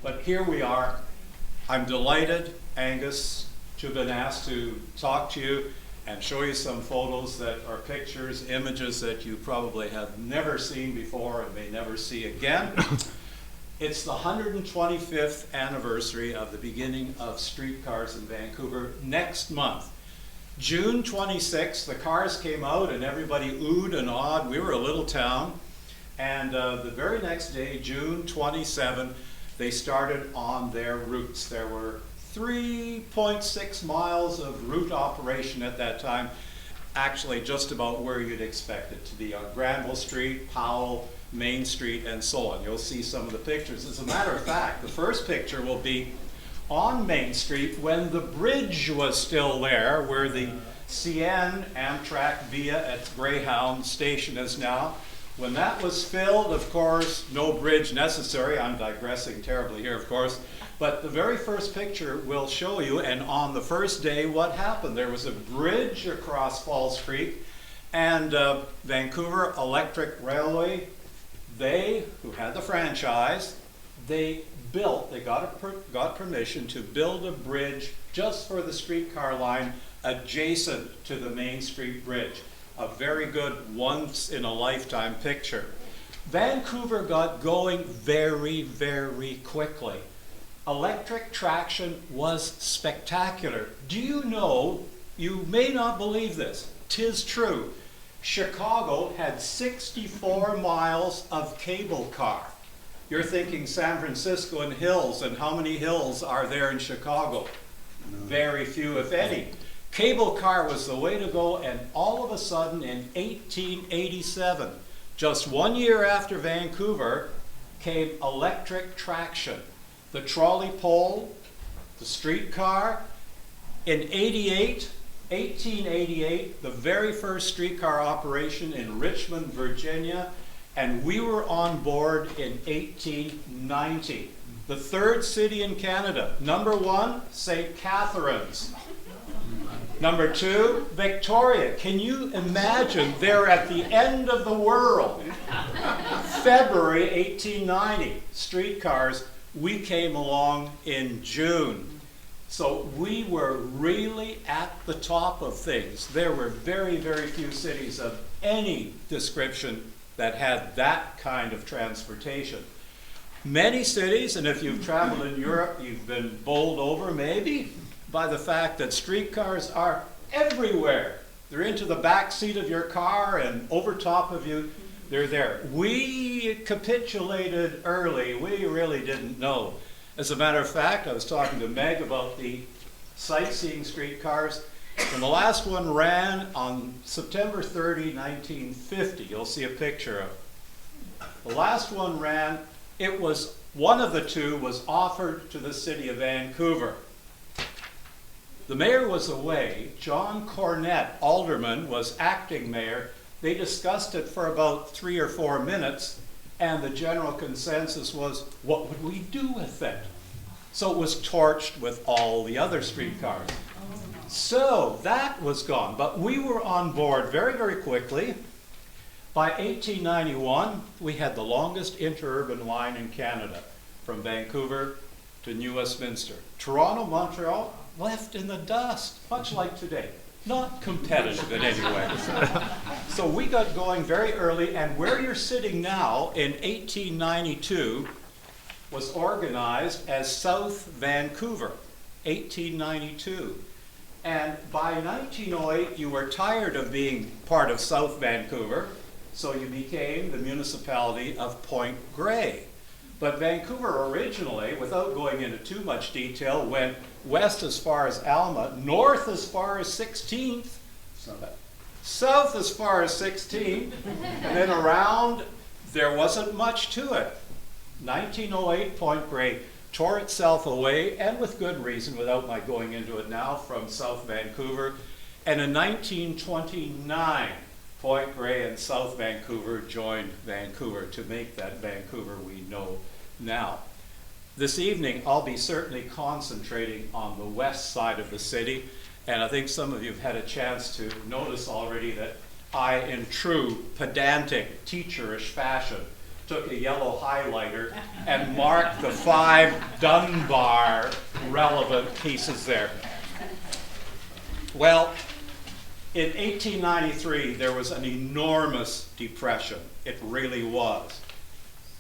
But here we are. I'm delighted, Angus, to have been asked to talk to you and show you some photos that are pictures, images that you probably have never seen before and may never see again. It's the 125th anniversary of the beginning of Streetcars in Vancouver next month. June 26th, the cars came out and everybody oohed and awed. We were a little town. And the very next day, June 27, they started on their routes. There were 3.6 miles of route operation at that time, actually just about where you'd expect it to be, on Granville Street, Powell, Main Street, and so on. You'll see some of the pictures. As a matter of fact, the first picture will be on Main Street when the bridge was still there, where the CN Amtrak Via at Greyhound Station is now. When that was filled, of course, no bridge necessary. I'm digressing terribly here, of course. But the very first picture will show you, and on the first day, what happened. There was a bridge across Falls Creek, and Vancouver Electric Railway, they, who had the franchise, they got permission to build a bridge just for the streetcar line adjacent to the Main Street Bridge. A very good once-in-a-lifetime picture. Vancouver got going very, very quickly. Electric traction was spectacular. Do you know, you may not believe this, 'tis true, Chicago had 64 miles of cable car. You're thinking San Francisco and hills, and how many hills are there in Chicago? Very few, if any. Cable car was the way to go, and all of a sudden in 1887, just 1 year after Vancouver, came electric traction. The trolley pole, the streetcar. In 1888, the very first streetcar operation in Richmond, Virginia, and we were on board in 1890. The third city in Canada. Number 1, St. Catharines. Number 2, Victoria. Can you imagine? They're at the end of the world. February 1890, streetcars. We came along in June. So we were really at the top of things. There were very, very few cities of any description that had that kind of transportation. Many cities, and if you've traveled in Europe, you've been bowled over maybe by the fact that streetcars are everywhere. They're into the back seat of your car and over top of you, they're there. We capitulated early. We really didn't know. As a matter of fact, I was talking to Meg about the sightseeing streetcars, and the last one ran on September 30, 1950. You'll see a picture of it. The last one ran, it was, one of the two was offered to the city of Vancouver. The mayor was away. John Cornett, alderman, was acting mayor. They discussed it for about 3 or 4 minutes, and the general consensus was, what would we do with it? So it was torched with all the other streetcars. So that was gone, but we were on board very, very quickly. By 1891, we had the longest interurban line in Canada, from Vancouver to New Westminster. Toronto, Montreal, left in the dust, much like today. Not competitive in any way. So we got going very early, and where you're sitting now in 1892 was organized as South Vancouver, 1892. And by 1908, you were tired of being part of South Vancouver, so you became the municipality of Point Grey. But Vancouver originally, without going into too much detail, went west as far as Alma, north as far as 16th, south as far as 16th, and then around, there wasn't much to it. 1908, Point Grey tore itself away, and with good reason, without my going into it now, from South Vancouver. And in 1929, Point Grey and South Vancouver joined Vancouver to make that Vancouver we know now. This evening, I'll be certainly concentrating on the west side of the city, and I think some of you have had a chance to notice already that I, in true pedantic, teacherish fashion, took a yellow highlighter and marked the 5 Dunbar relevant pieces there. Well, in 1893, there was an enormous depression. It really was.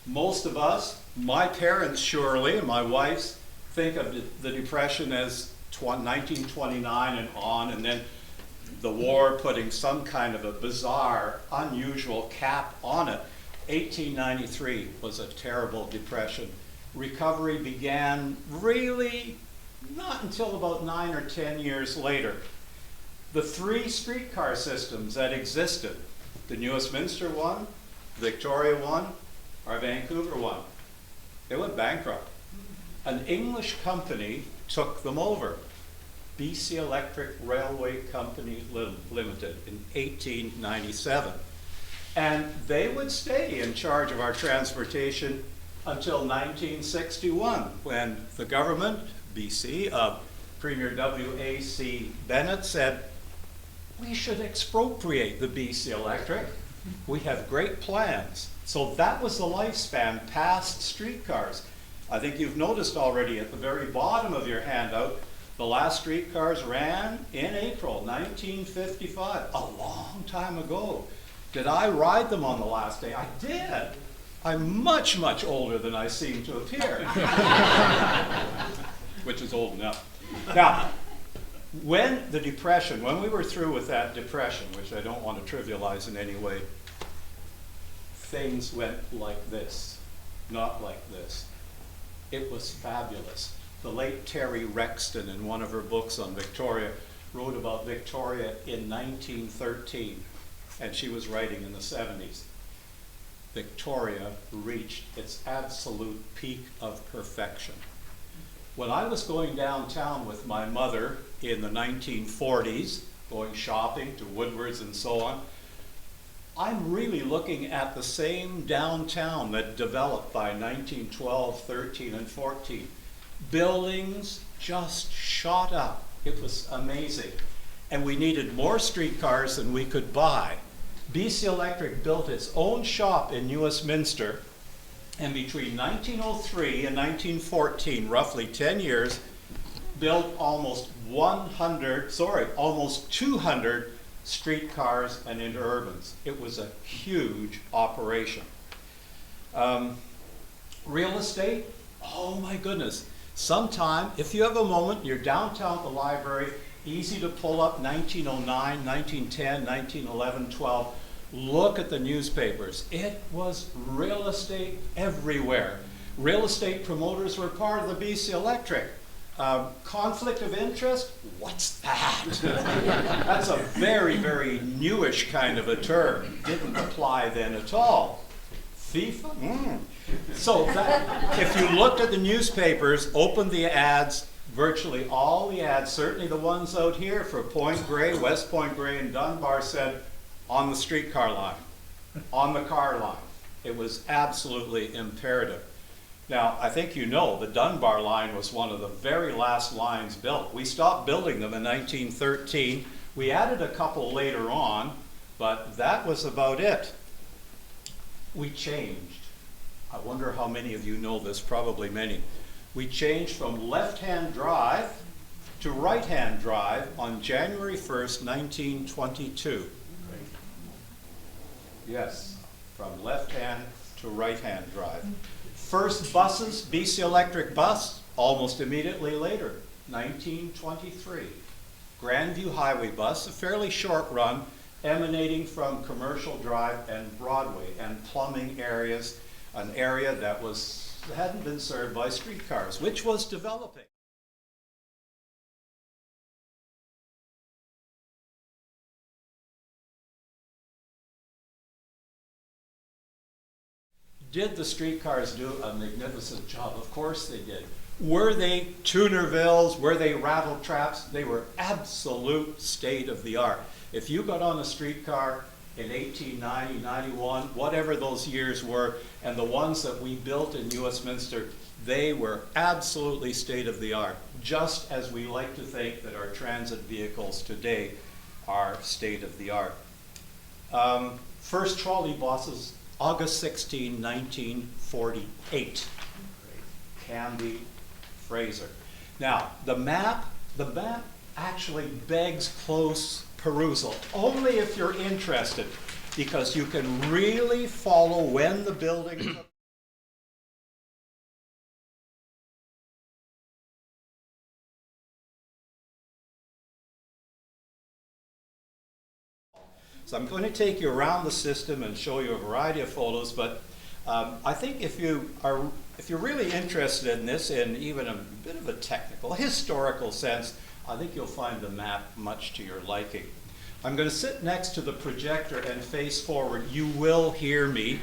Most of us, my parents surely, and my wife's, think of the Depression as 1929 and on, and then the war putting some kind of a bizarre, unusual cap on it. 1893 was a terrible depression. Recovery began really not until about 9 or 10 years later. The 3 streetcar systems that existed, the New Westminster one, Victoria one, our Vancouver one, they went bankrupt. An English company took them over, BC Electric Railway Company Limited, in 1897. And they would stay in charge of our transportation until 1961, when the government, BC, Premier W.A.C. Bennett said, we should expropriate the BC Electric. We have great plans. So that was the lifespan past streetcars. I think you've noticed already at the very bottom of your handout, the last streetcars ran in April 1955, a long time ago. Did I ride them on the last day? I did. I'm much, much older than I seem to appear, which is old enough. Now, when the Depression, when we were through with that Depression, which I don't want to trivialize in any way, things went like this, not like this. It was fabulous. The late Terry Rexton, in one of her books on Victoria, wrote about Victoria in 1913, and she was writing in the 70s. Victoria reached its absolute peak of perfection. When I was going downtown with my mother in the 1940s, going shopping to Woodward's and so on, I'm really looking at the same downtown that developed by 1912, 13, and 14. Buildings just shot up. It was amazing. And we needed more streetcars than we could buy. BC Electric built its own shop in New Westminster, and between 1903 and 1914, roughly 10 years, built almost 200 streetcars and interurbans. It was a huge operation. Real estate, oh my goodness. Sometime, if you have a moment, you're downtown at the library, easy to pull up 1909, 1910, 1911, 12. Look at the newspapers. It was real estate everywhere. Real estate promoters were part of the BC Electric. Conflict of interest? What's that? That's a very, very newish kind of a term. Didn't apply then at all. FIFA? So that, if you looked at the newspapers, opened the ads, virtually all the ads, certainly the ones out here for Point Grey, West Point Grey, and Dunbar said, on the streetcar line, on the car line. It was absolutely imperative. Now, I think you know the Dunbar line was one of the very last lines built. We stopped building them in 1913. We added a couple later on, but that was about it. We changed. I wonder how many of you know this, probably many. We changed from left-hand drive to right-hand drive on January 1st, 1922. Yes, from left-hand to right-hand drive. First buses, BC Electric bus, almost immediately later, 1923. Grandview Highway bus, a fairly short run, emanating from Commercial Drive and Broadway and plumbing areas, an area that hadn't been served by streetcars, which was developing. Did the streetcars do a magnificent job? Of course they did. Were they Tunervilles? Were they rattle traps? They were absolute state of the art. If you got on a streetcar in 1890, 91, whatever those years were, and the ones that we built in New Westminster, they were absolutely state of the art, just as we like to think that our transit vehicles today are state of the art. First trolley buses August 16, 1948. Canby, Fraser. Now, the map actually begs close perusal, only if you're interested, because you can really follow when the building So I'm going to take you around the system and show you a variety of photos, but I think if you're really interested in this in even a bit of a technical, historical sense, I think you'll find the map much to your liking. I'm going to sit next to the projector and face forward. You will hear me,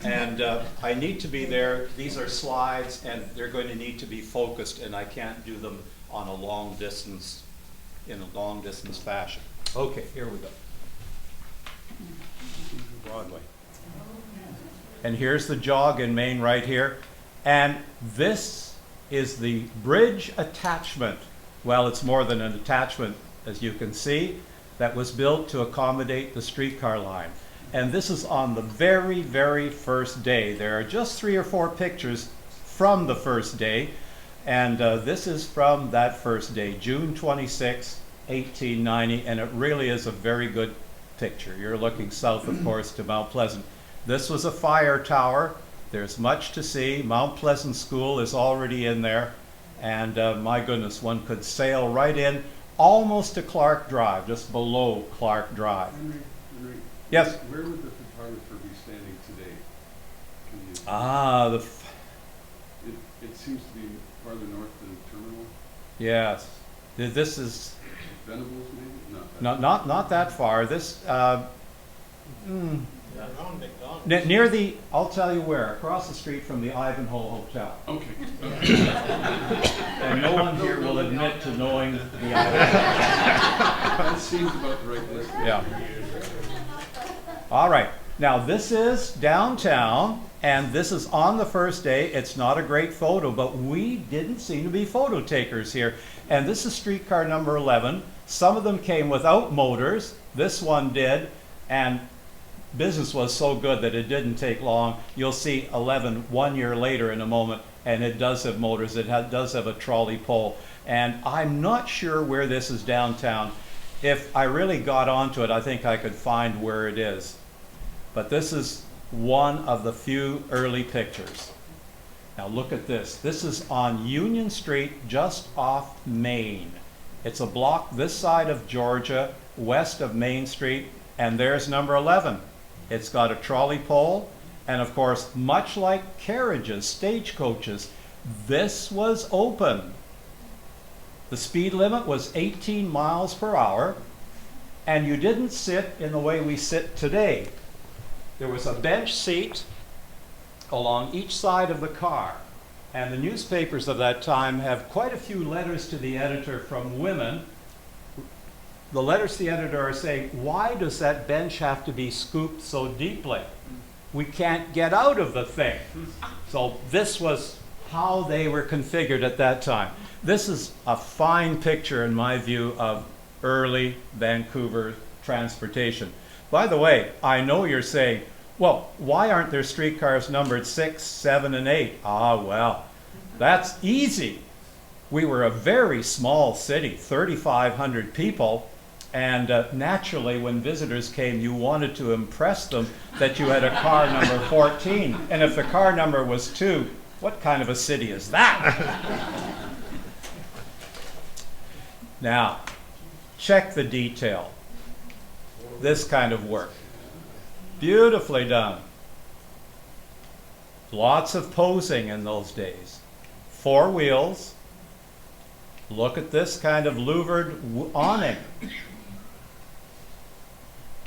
and I need to be there. These are slides, and they're going to need to be focused, and I can't do them on a long distance, in a long distance fashion. Okay, here we go. Broadway. And here's the jog in Maine right here. And this is the bridge attachment. Well, it's more than an attachment, as you can see, that was built to accommodate the streetcar line. And this is on the very, very first day. There are just 3 or 4 pictures from the first day. And this is from that first day, June 26, 1890. And it really is a very good picture. You're looking south, of course, to Mount Pleasant. This was a fire tower. There's much to see. Mount Pleasant School is already in there. And my goodness, one could sail right in almost to Clark Drive, just below Clark Drive. Henry, yes? Where would the photographer be standing today? It seems to be farther north than Terminal. Yes. This is Venables, maybe? not that far. This near the, I'll tell you where, across the street from the Ivanhoe Hotel. Okay. And no one here will admit to knowing the Ivanhoe. That seems about the right distance. Yeah. All right. Now this is downtown, and this is on the first day. It's not a great photo, but we didn't seem to be photo takers here. And this is streetcar number 11. Some of them came without motors. This one did, and business was so good that it didn't take long. You'll see 11 1 year later in a moment, and it does have motors. It does have a trolley pole. And I'm not sure where this is downtown. If I really got onto it, I think I could find where it is. But this is one of the few early pictures. Now look at this. This is on Union Street, just off Main. It's a block this side of Georgia, west of Main Street, and there's number 11. It's got a trolley pole, and of course, much like carriages, stagecoaches, this was open. The speed limit was 18 miles per hour, and you didn't sit in the way we sit today. There was a bench seat along each side of the car. And the newspapers of that time have quite a few letters to the editor from women. The letters to the editor are saying, why does that bench have to be scooped so deeply? We can't get out of the thing. So this was how they were configured at that time. This is a fine picture, in my view, of early Vancouver transportation. By the way, I know you're saying, well, why aren't there streetcars numbered 6, 7, and 8? Ah, well, that's easy. We were a very small city, 3,500 people, and naturally when visitors came, you wanted to impress them that you had a car number 14. And if the car number was 2, what kind of a city is that? Now, check the detail. This kind of work. Beautifully done. Lots of posing in those days. 4 wheels. Look at this kind of louvered awning.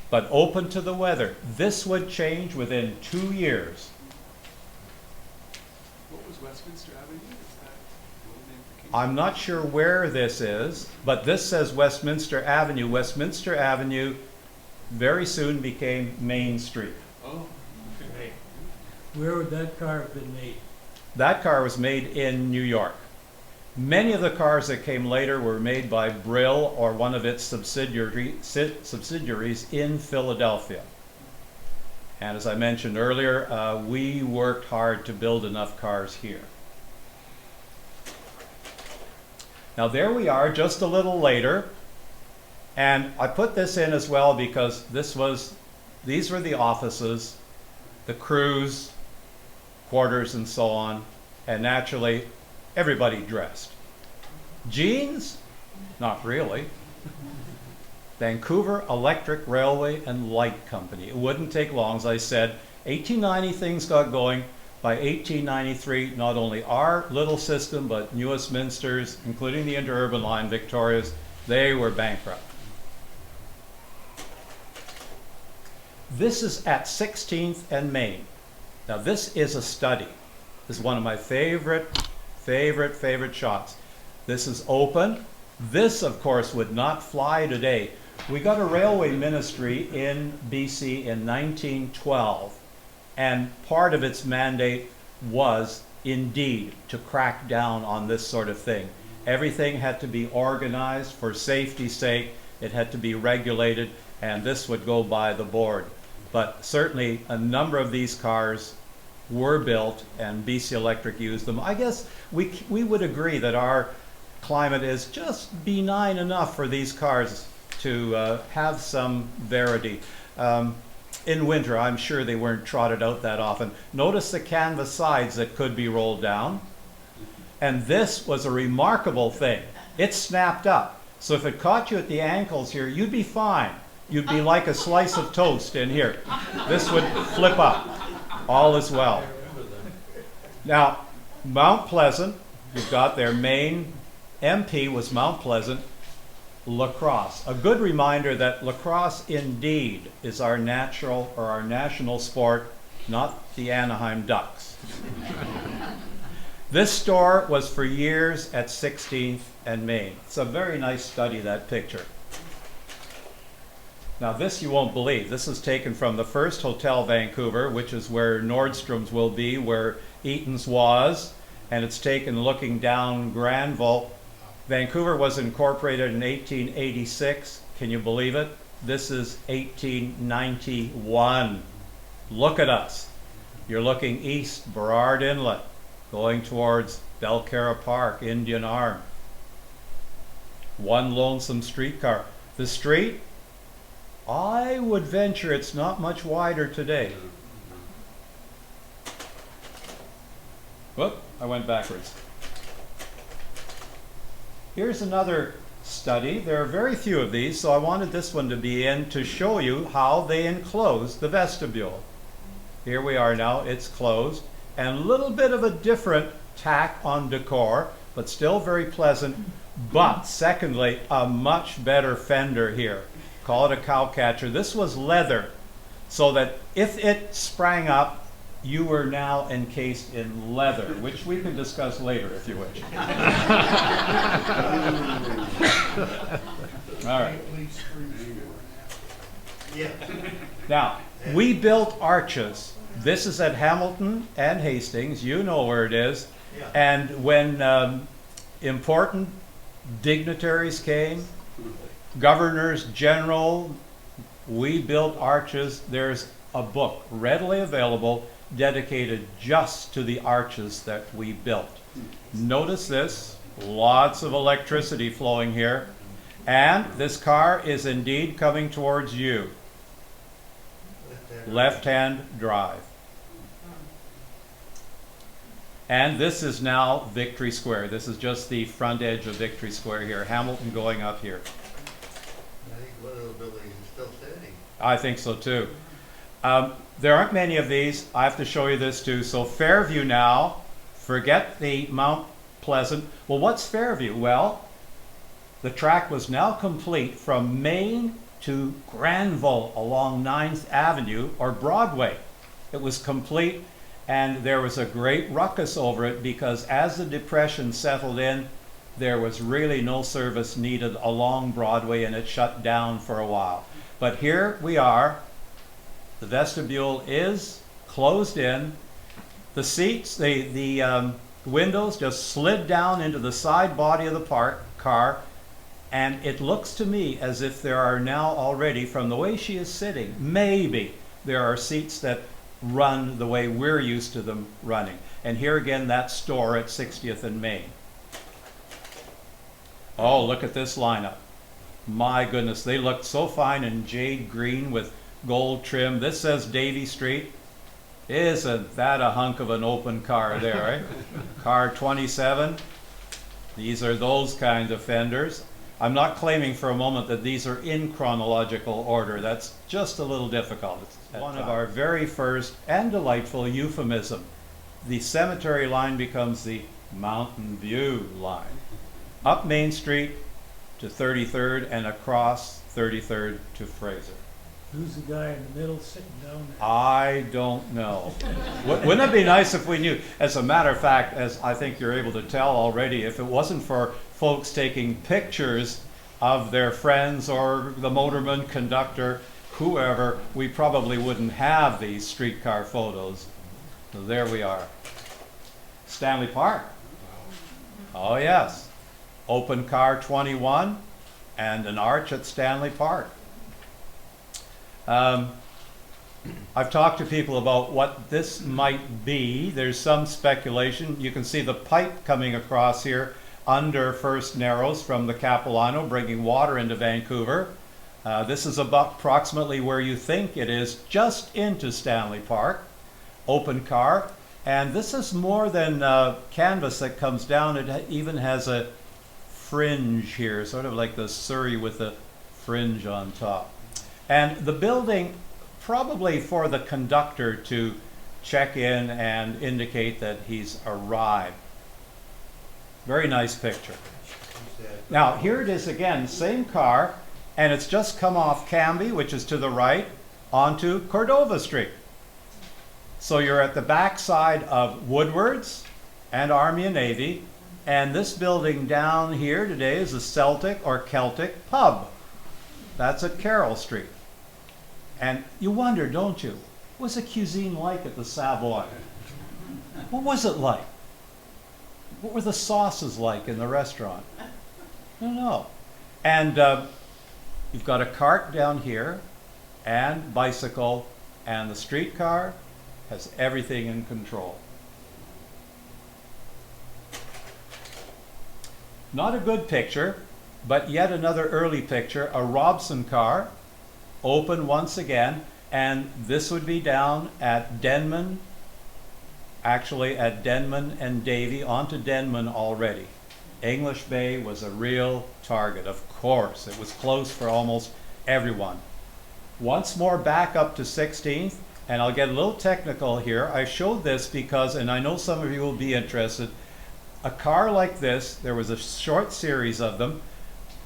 But open to the weather. This would change within 2 years. What was Westminster Avenue? Is that the old name for King? I'm not sure where this is, but this says Westminster Avenue. Westminster Avenue very soon became Main Street. Oh, okay. Where would that car have been made? That car was made in New York. Many of the cars that came later were made by Brill or one of its subsidiaries in Philadelphia. And as I mentioned earlier, we worked hard to build enough cars here. Now there we are just a little later, and I put this in as well because these were the offices, the crews, quarters and so on, and naturally everybody dressed. Jeans? Not really. Vancouver Electric Railway and Light Company. It wouldn't take long, as I said. 1890 things got going. By 1893, not only our little system, but New Westminster's, including the interurban line, Victoria's, they were bankrupt. This is at 16th and Main. Now this is a study. This is one of my favorite shots. This is open. This, of course, would not fly today. We got a railway ministry in BC in 1912, and part of its mandate was indeed to crack down on this sort of thing. Everything had to be organized for safety's sake. It had to be regulated, and this would go by the board. But certainly a number of these cars were built, and BC Electric used them. I guess we would agree that our climate is just benign enough for these cars to have some verity. In winter, I'm sure they weren't trotted out that often. Notice the canvas sides that could be rolled down. And this was a remarkable thing. It snapped up. So if it caught you at the ankles here, you'd be fine. You'd be like a slice of toast in here. This would flip up. All is well. Now, Mount Pleasant, you've got their main MP was Mount Pleasant. Lacrosse. A good reminder that lacrosse indeed is our natural or our national sport, not the Anaheim Ducks. This store was for years at 16th and Main. It's a very nice study, that picture. Now this you won't believe. This is taken from the first Hotel Vancouver, which is where Nordstrom's will be, where Eaton's was, and it's taken looking down Granville. Vancouver was incorporated in 1886. Can you believe it? This is 1891. Look at us. You're looking east, Burrard Inlet, going towards Belcarra Park, Indian Arm. One lonesome streetcar. The street, I would venture it's not much wider today. Whoop, I went backwards. Here's another study. There are very few of these, so I wanted this one to be in to show you how they enclose the vestibule. Here we are now, it's closed, and a little bit of a different tack on decor, but still very pleasant. But secondly, a much better fender here. Call it a cowcatcher. This was leather, so that if it sprang up, you were now encased in leather, which we can discuss later if you wish. All right. Now, we built arches. This is at Hamilton and Hastings. You know where it is. And when important dignitaries came, governors general, we built arches. There's a book readily available dedicated just to the arches that we built. Notice this, lots of electricity flowing here, and this car is indeed coming towards you. Left-hand drive. And this is now Victory Square. This is just the front edge of Victory Square here. Hamilton going up here. I think one of the buildings is still standing. I think so too. There aren't many of these. I have to show you this too. So Fairview now, forget the Mount Pleasant. Well, what's Fairview? Well, the track was now complete from Main to Granville along 9th Avenue or Broadway. It was complete, and there was a great ruckus over it because as the Depression settled in, there was really no service needed along Broadway, and it shut down for a while. But here we are. The vestibule is closed in. The seats, the windows just slid down into the side body of the car, and it looks to me as if there are now already, from the way she is sitting, maybe there are seats that run the way we're used to them running. And here again, that store at 60th and Main. Oh, look at this lineup. My goodness, they look so fine in jade green with gold trim. This says Davie Street. Isn't that a hunk of an open car there, right? Car 27. These are those kinds of fenders. I'm not claiming for a moment that these are in chronological order. That's just a little difficult. It's one of our very first and delightful euphemism. The cemetery line becomes the Mountain View line. Up Main Street to 33rd and across 33rd to Fraser. Who's the guy in the middle sitting down there? I don't know. Wouldn't it be nice if we knew? As a matter of fact, as I think you're able to tell already, if it wasn't for folks taking pictures of their friends or the motorman, conductor, whoever, we probably wouldn't have these streetcar photos. So there we are. Stanley Park. Oh yes. Open car 21 and an arch at Stanley Park. I've talked to people about what this might be. There's some speculation. You can see the pipe coming across here under First Narrows from the Capilano, bringing water into Vancouver. This is about approximately where you think it is, just into Stanley Park. Open car. And this is more than canvas that comes down. It even has a fringe here, sort of like the Surrey with the fringe on top. And the building, probably for the conductor to check in and indicate that he's arrived. Very nice picture. Now here it is again, same car, and it's just come off Cambie, which is to the right, onto Cordova Street. So you're at the back side of Woodward's and Army and Navy, and this building down here today is the Celtic or Celtic Pub. That's at Carroll Street. And you wonder, don't you, what was the cuisine like at the Savoy? What was it like? What were the sauces like in the restaurant? I don't know. And you've got a cart down here, and bicycle, and the streetcar has everything in control. Not a good picture, but yet another early picture, a Robson car, open once again, and this would be down at Denman, actually at Denman and Davie, onto Denman already. English Bay was a real target, of course. It was close for almost everyone. Once more back up to 16th, and I'll get a little technical here. I showed this because, and I know some of you will be interested, a car like this, there was a short series of them.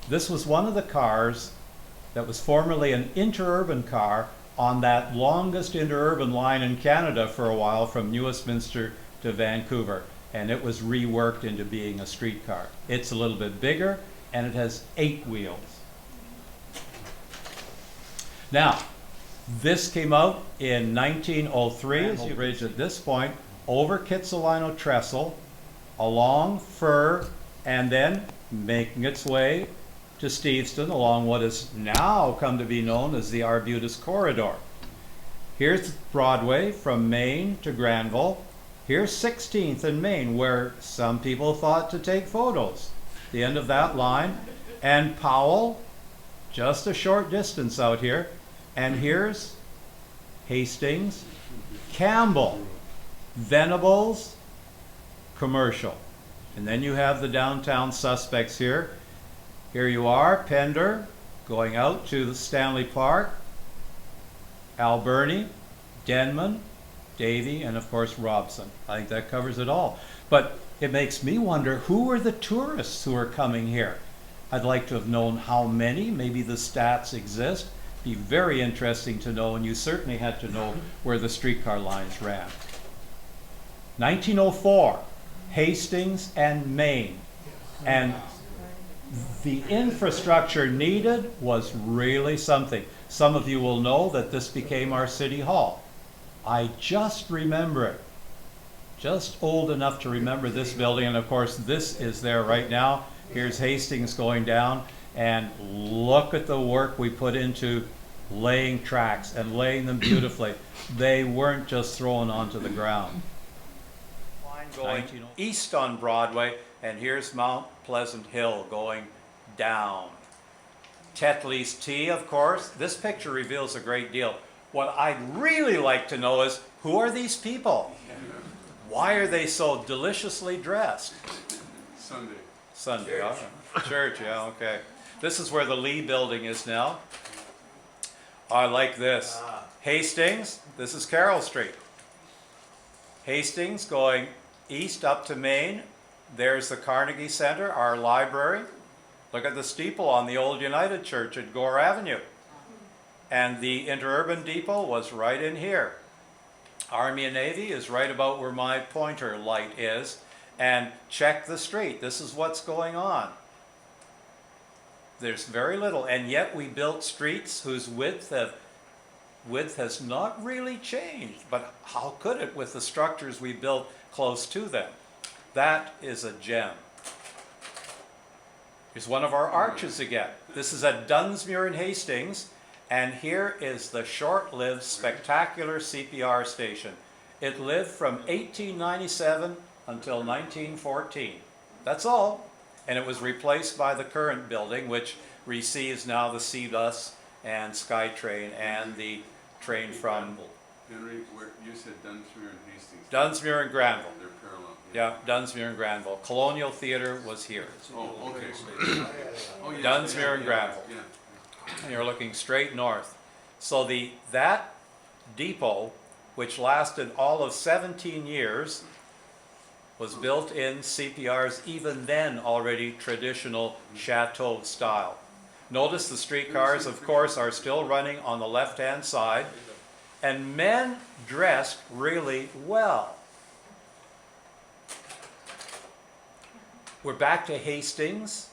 This was one of the cars that was formerly an interurban car on that longest interurban line in Canada for a while, from New Westminster to Vancouver, and it was reworked into being a streetcar. It's a little bit bigger, and it has 8 wheels. Now, this came out in 1903, as you bridge at this point, over Kitsilano Trestle, along Fir, and then making its way to Steveston along what has now come to be known as the Arbutus Corridor. Here's Broadway from Main to Granville. Here's 16th and Main, where some people thought to take photos. The end of that line. And Powell, just a short distance out here. And here's Hastings, Campbell, Venables, Commercial. And then you have the downtown suspects here. Here you are, Pender, going out to the Stanley Park, Alberni, Denman, Davie, and of course Robson. I think that covers it all. But it makes me wonder, who are the tourists who are coming here? I'd like to have known how many. Maybe the stats exist. Be very interesting to know, and you certainly had to know where the streetcar lines ran. 1904, Hastings and Main. And the infrastructure needed was really something. Some of you will know that this became our city hall. I just remember it. Just old enough to remember this building, and of course this is there right now. Here's Hastings going down, and look at the work we put into laying tracks and laying them beautifully. They weren't just thrown onto the ground. Going east on Broadway, and here's Mount Pleasant Hill going down. Tetley's Tea, of course. This picture reveals a great deal. What I'd really like to know is, who are these people? Why are they so deliciously dressed? Sunday, all right. Church, yeah, okay. This is where the Lee building is now. I like this. Hastings, this is Carroll Street. Hastings going east up to Main. There's the Carnegie Center, our library. Look at the steeple on the old United Church at Gore Avenue. And the Interurban Depot was right in here. Army and Navy is right about where my pointer light is. And check the street. This is what's going on. There's very little, and yet we built streets whose width has not really changed. But how could it with the structures we built close to them? That is a gem. Here's one of our arches again. This is at Dunsmuir in Hastings, and here is the short-lived, spectacular CPR station. It lived from 1897 until 1914. That's all. And it was replaced by the current building, which receives now the C-Bus and SkyTrain and the train from Henry, where you said Dunsmuir and Hastings. Dunsmuir and Granville. They're parallel. Yeah, Dunsmuir and Granville. Colonial Theatre was here. Oh, okay. Oh, yeah, Dunsmuir and Granville. Yeah. And you're looking straight north. So that depot, which lasted all of 17 years, was built in CPR's even then already traditional chateau style. Notice the streetcars, of course, are still running on the left-hand side, and men dressed really well. We're back to Hastings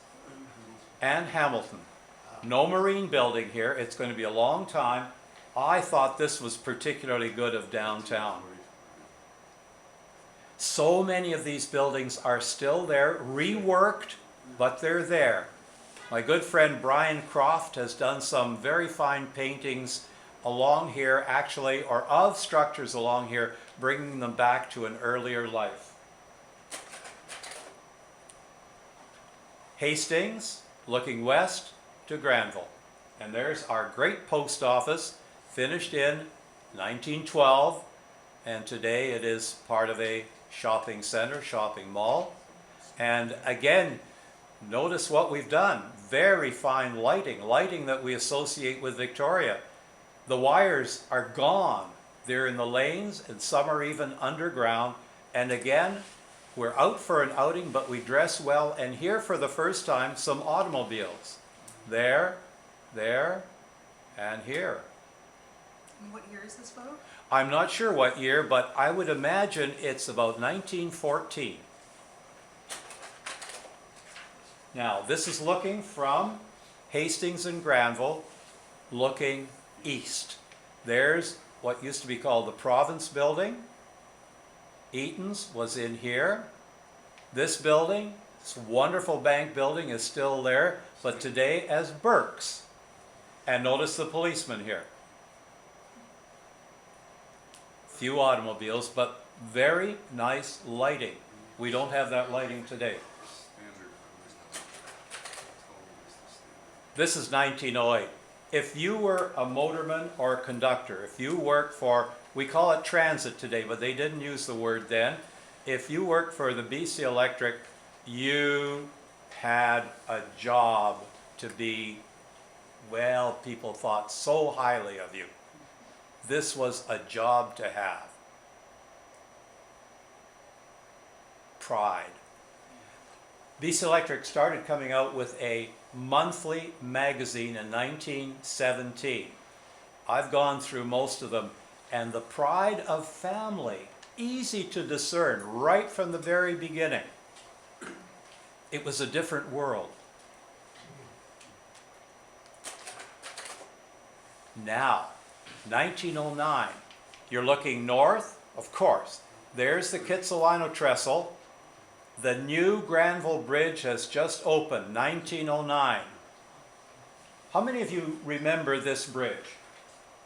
and Hamilton. No marine building here. It's going to be a long time. I thought this was particularly good of downtown. So many of these buildings are still there, reworked, but they're there. My good friend Brian Croft has done some very fine paintings along here, actually, or of structures along here, bringing them back to an earlier life. Hastings, looking west to Granville. And there's our great post office, finished in 1912, and today it is part of a shopping center, shopping mall. And again, notice what we've done. Very fine lighting that we associate with Victoria. The wires are gone. They're in the lanes, and some are even underground. And again, we're out for an outing, but we dress well. And here for the first time, some automobiles. There, and here. And what year is this photo? I'm not sure what year, but I would imagine it's about 1914. Now, this is looking from Hastings and Granville, looking east. There's what used to be called the Province Building. Eaton's was in here. This building, this wonderful bank building, is still there, but today as Burke's. And notice the policeman here. Few automobiles, but very nice lighting. We don't have that lighting today. This is 1908. If you were a motorman or a conductor, if you worked for, we call it transit today, but they didn't use the word then. If you worked for the BC Electric, you had a job to be, well, people thought so highly of you. This was a job to have. Pride. BC Electric started coming out with a monthly magazine in 1917. I've gone through most of them, and the pride of family, easy to discern right from the very beginning. It was a different world. Now, 1909, you're looking north, of course. There's the Kitsilano Trestle. The new Granville Bridge has just opened, 1909. How many of you remember this bridge?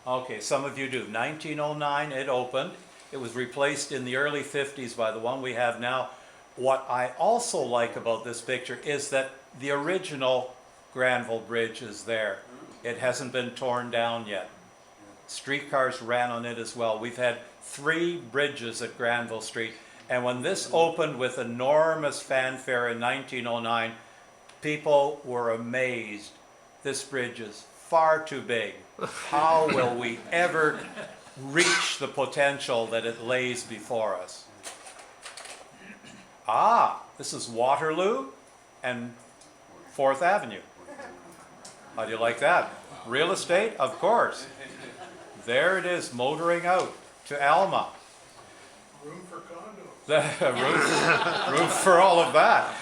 Okay, some of you do. 1909 it opened. It was replaced in the early 50s by the one we have now. What I also like about this picture is that the original Granville Bridge is there. It hasn't been torn down yet. Streetcars ran on it as well. We've had 3 bridges at Granville Street, and when this opened with enormous fanfare in 1909, people were amazed. This bridge is far too big. How will we ever reach the potential that it lays before us? Ah, this is Waterloo and 4th Avenue. How do you like that? Real estate? Of course. There it is, motoring out to Alma. Room for condos. room for all of that.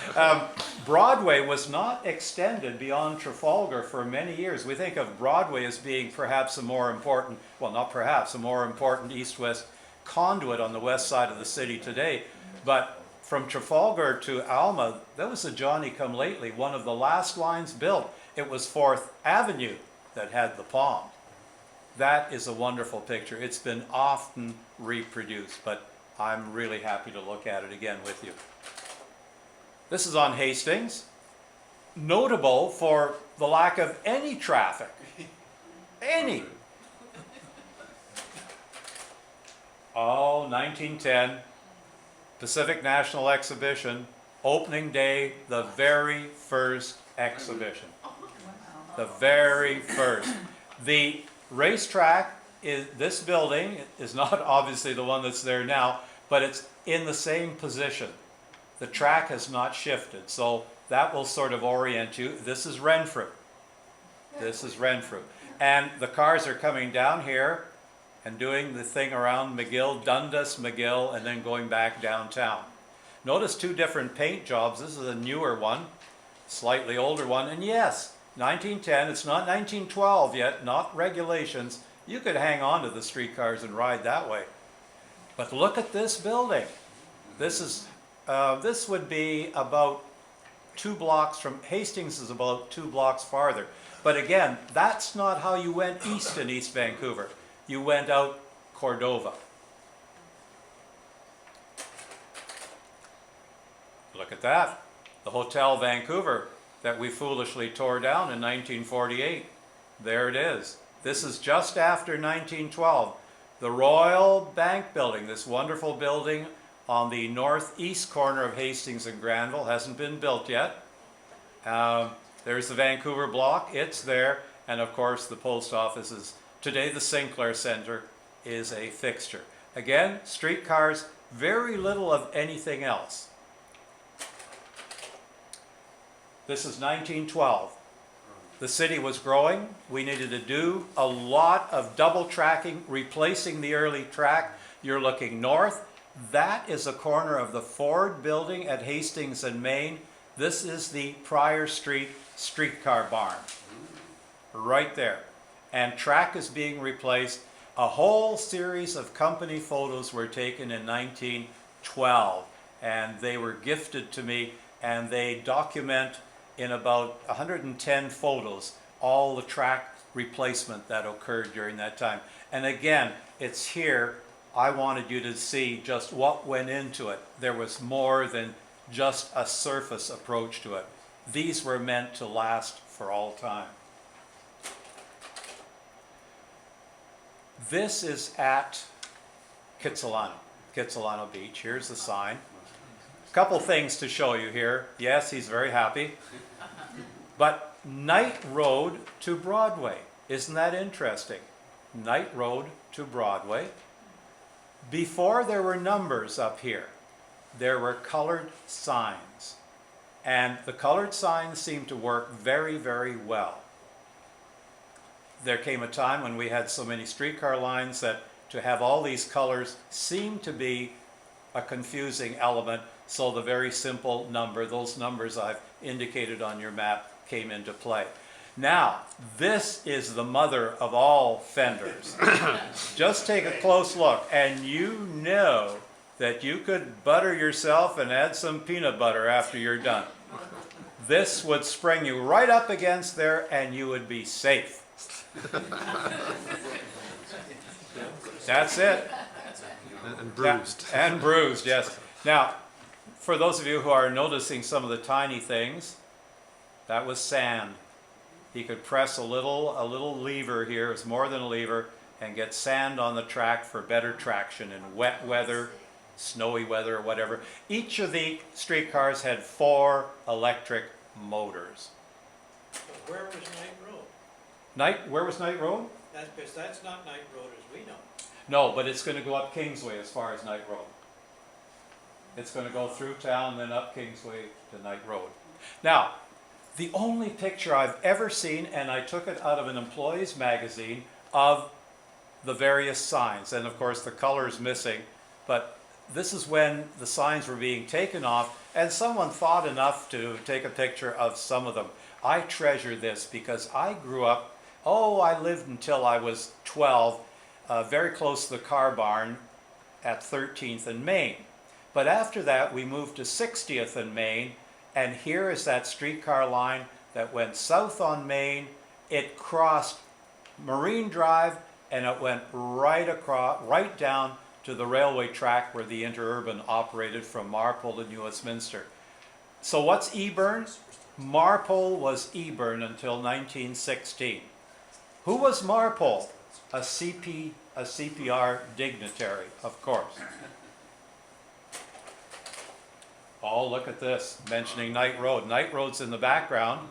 Broadway was not extended beyond Trafalgar for many years. We think of Broadway as being perhaps a more important, well, not perhaps, a more important east-west conduit on the west side of the city today. But from Trafalgar to Alma, that was a Johnny-come-lately, one of the last lines built. It was 4th Avenue that had the pond. That is a wonderful picture. It's been often reproduced, but I'm really happy to look at it again with you. This is on Hastings, notable for the lack of any traffic. Any. Oh, 1910, Pacific National Exhibition, opening day, the very first exhibition. The very first. The racetrack is, this building is not obviously the one that's there now, but it's in the same position. The track has not shifted, so that will sort of orient you. This is Renfrew. This is Renfrew. And the cars are coming down here and doing the thing around McGill, Dundas, McGill, and then going back downtown. Notice 2 different paint jobs. This is a newer one, slightly older one, and yes, 1910, it's not 1912 yet, not regulations. You could hang on to the streetcars and ride that way. But look at this building. This would be about 2 blocks from, Hastings is about 2 blocks farther. But again, that's not how you went east in East Vancouver. You went out Cordova. Look at that. The Hotel Vancouver that we foolishly tore down in 1948. There it is. This is just after 1912. The Royal Bank Building, this wonderful building on the northeast corner of Hastings and Granville, hasn't been built yet. There's the Vancouver block, it's there, and of course the post office is, today the Sinclair Center is a fixture. Again, streetcars, very little of anything else. This is 1912. The city was growing. We needed to do a lot of double tracking, replacing the early track. You're looking north. That is a corner of the Ford building at Hastings and Main. This is the Prior Street streetcar barn. Right there. And track is being replaced. A whole series of company photos were taken in 1912, and they were gifted to me, and they document in about 110 photos all the track replacement that occurred during that time. And again, it's here. I wanted you to see just what went into it. There was more than just a surface approach to it. These were meant to last for all time. This is at Kitsilano Beach. Here's the sign. A couple things to show you here. Yes, he's very happy. But Knight Road to Broadway. Isn't that interesting? Knight Road to Broadway. Before there were numbers up here, there were colored signs. And the colored signs seemed to work very, very well. There came a time when we had so many streetcar lines that to have all these colors seemed to be a confusing element, so the very simple number, those numbers I've indicated on your map, came into play. Now, this is the mother of all fenders. Just take a close look, and you know that you could butter yourself and add some peanut butter after you're done. This would spring you right up against there, and you would be safe. That's it. And bruised. And bruised, yes. Now, for those of you who are noticing some of the tiny things, that was sand. He could press a little lever here, it's more than a lever, and get sand on the track for better traction in wet weather, snowy weather, or whatever. Each of the streetcars had 4 electric motors. But where was Knight Road? Where was Knight Road? That's because that's not Knight Road as we know. No, but it's going to go up Kingsway as far as Knight Road. It's going to go through town, then up Kingsway to Knight Road. Now, the only picture I've ever seen, and I took it out of an employee's magazine, of the various signs. And of course the color's missing, but this is when the signs were being taken off, and someone thought enough to take a picture of some of them. I treasure this because I grew up, I lived until I was 12, very close to the car barn at 13th and Main. But after that, we moved to 60th and Main, and here is that streetcar line that went south on Main. It crossed Marine Drive, and it went right across, right down to the railway track where the Interurban operated from Marpole to New Westminster. So what's Eburn? Marpole was Eburn until 1916. Who was Marpole? A CPR dignitary, of course. Oh, look at this, mentioning Knight Road. Knight Road's in the background,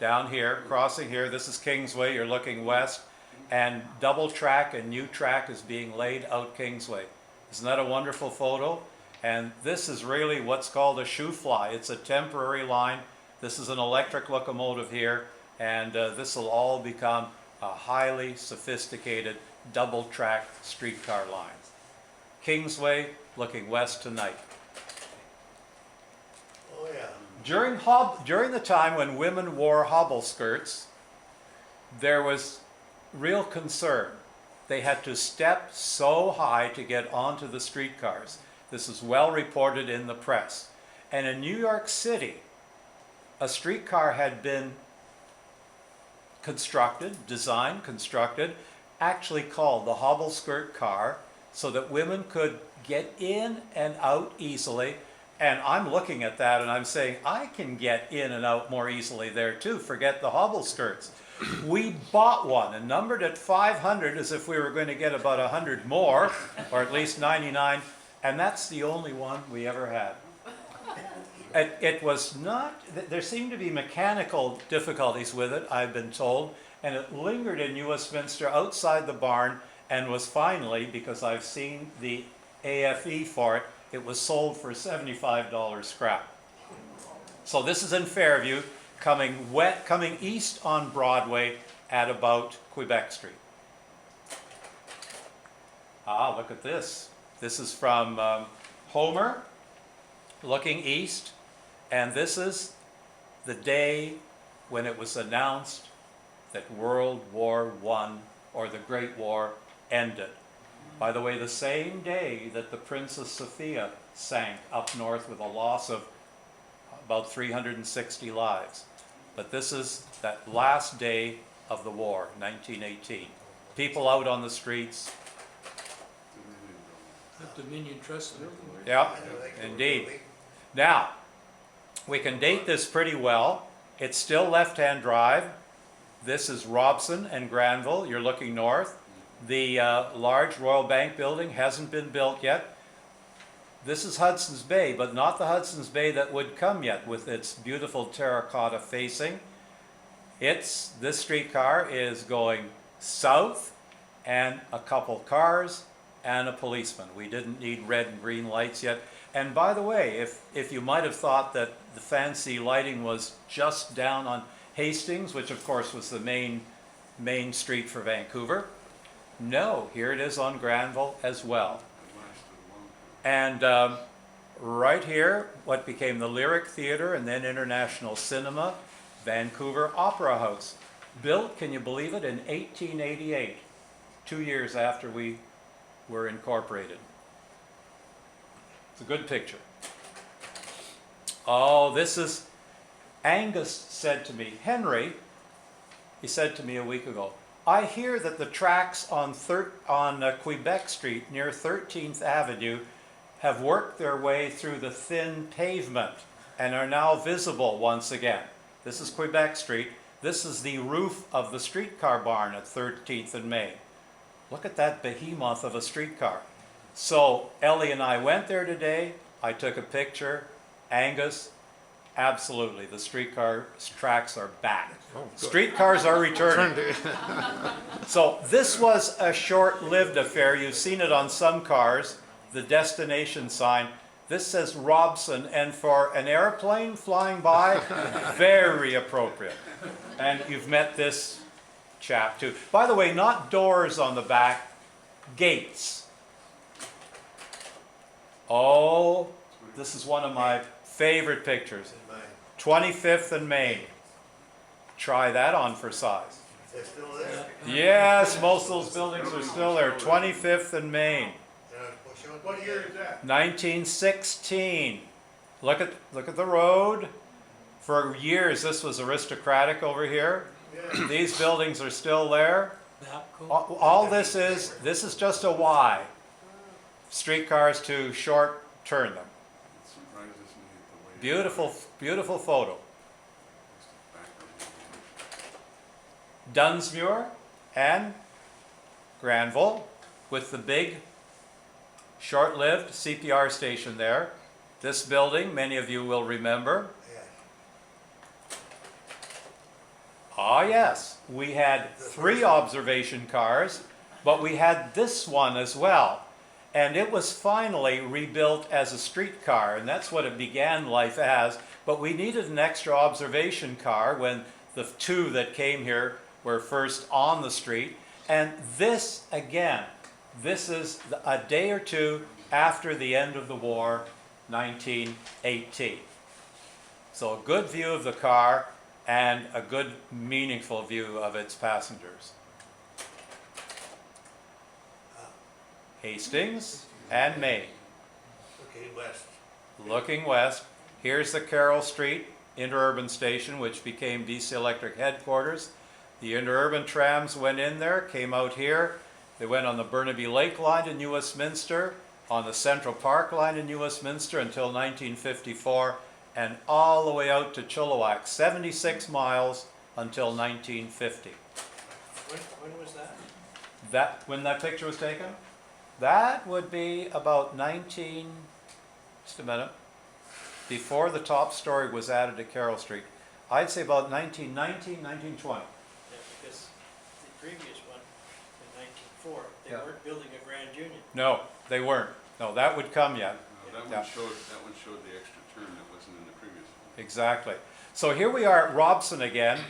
down here, crossing here. This is Kingsway, you're looking west, and double track and new track is being laid out Kingsway. Isn't that a wonderful photo? And this is really what's called a shoe fly. It's a temporary line. This is an electric locomotive here, and this will all become a highly sophisticated double track streetcar line. Kingsway looking west to Knight. Oh, yeah. During the time when women wore hobble skirts, there was real concern. They had to step so high to get onto the streetcars. This is well reported in the press. And in New York City, a streetcar had been constructed, actually called the hobble skirt car, so that women could get in and out easily. And I'm looking at that and I'm saying, I can get in and out more easily there too, forget the hobble skirts. We bought one and numbered it 500 as if we were going to get about 100 more, or at least 99, and that's the only one we ever had. It was not, there seemed to be mechanical difficulties with it, I've been told, and it lingered in New Westminster outside the barn, and was finally, because I've seen the AFE for it, it was sold for $75 scrap. So this is in Fairview, coming east on Broadway at about Quebec Street. Ah, look at this. This is from Homer, looking east, and this is the day when it was announced that World War I, or the Great War, ended. By the way, the same day that the Princess Sophia sank up north with a loss of about 360 lives. But this is that last day of the war, 1918. People out on the streets. The Dominion Trust. Yeah, indeed. Now, we can date this pretty well. It's still left-hand drive. This is Robson and Granville. You're looking north. The large Royal Bank building hasn't been built yet. This is Hudson's Bay, but not the Hudson's Bay that would come yet, with its beautiful terracotta facing. This streetcar is going south, and a couple cars and a policeman. We didn't need red and green lights yet. And by the way, if you might have thought that the fancy lighting was just down on Hastings, which of course was the main street for Vancouver, no, here it is on Granville as well. And right here, what became the Lyric Theatre and then International Cinema, Vancouver Opera House. Built, can you believe it, in 1888, 2 years after we were incorporated. It's a good picture. Oh, this is, Angus said to me, Henry, he said to me a week ago, I hear that the tracks on Quebec Street near 13th Avenue have worked their way through the thin pavement and are now visible once again. This is Quebec Street. This is the roof of the streetcar barn at 13th and Main. Look at that behemoth of a streetcar. So Ellie and I went there today. I took a picture. Angus, absolutely, the streetcar tracks are back. Streetcars are returning. So this was a short-lived affair. You've seen it on some cars, the destination sign. This says Robson, and for an airplane flying by, very appropriate. And you've met this chap too. By the way, not doors on the back, gates. Oh, this is one of my favorite pictures. In mine. 25th and Main. Try that on for size. They're still there. Yes, most of those buildings are still there. 25th and Main. What year is that? 1916. Look at the road. For years, this was aristocratic over here. Yeah. These buildings are still there. Babco. All this is just a Y. Streetcars to short turn them. It surprises me at the way. Beautiful, beautiful photo. Background. Dunsmuir and Granville with the big short-lived CPR station there. This building, many of you will remember. Yeah. Ah yes, we had 3 observation cars, but we had this one as well. And it was finally rebuilt as a streetcar, and that's what it began life as. But we needed an extra observation car when the 2 that came here were first on the street. And this, again, this is a day or two after the end of the war, 1918. So a good view of the car and a good, meaningful view of its passengers. Hastings and Main. Okay, west. Looking west, here's the Carroll Street interurban station, which became BC Electric headquarters. The interurban trams went in there, came out here. They went on the Burnaby Lake line in New Westminster, on the Central Park line in New Westminster until 1954, and all the way out to Chilliwack, 76 miles until 1950. When was that? When that picture was taken? That would be about just a minute, before the top story was added to Carroll Street. I'd say about 1919, 1920. Yeah, because the previous one, in 1904, they Yeah. weren't building a Grand Union. No, they weren't. No, that would come yet. No, that Yeah. one showed the extra turn that wasn't in the previous one. Exactly. So here we are at Robson again,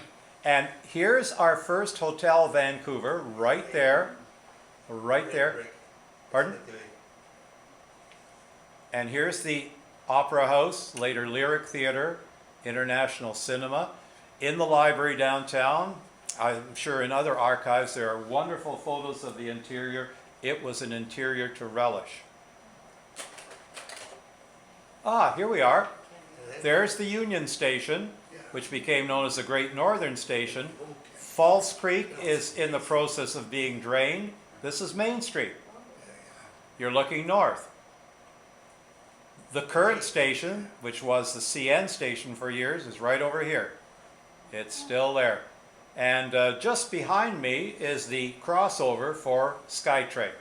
and here's our first Hotel Vancouver, right there, right there. Rick. Pardon? Okay. And here's the Opera House, later Lyric Theatre, International Cinema. In the library downtown, I'm sure in other archives there are wonderful photos of the interior. It was an interior to relish. Ah, here we are. There's the Union Station, which became known as the Great Northern Station. False Creek is in the process of being drained. This is Main Street. You're looking north. The current station, which was the CN station for years, is right over here. It's still there. And just behind me is the crossover for SkyTrain.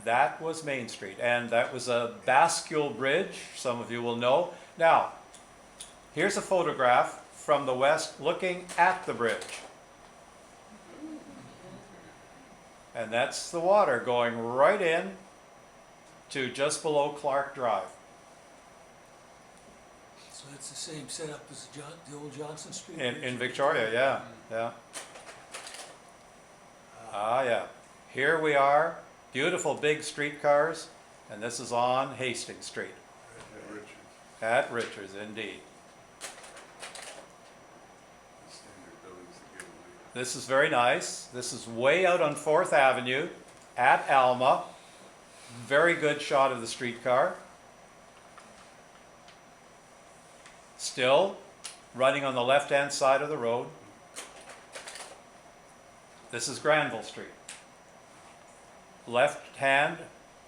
That was Main Street, and that was a bascule bridge, some of you will know. Now, here's a photograph from the west looking at the bridge. And that's the water going right in to just below Clark Drive. So that's the same setup as the old Johnson Street? In Victoria, yeah, yeah. Ah, yeah. Here we are, beautiful big streetcars, and this is on Hastings Street. Richards, At Richards, indeed. the standard buildings that give away. This is very nice. This is way out on 4th Avenue at Alma. Very good shot of the streetcar. Still running on the left-hand side of the road. This is Granville Street. Left-hand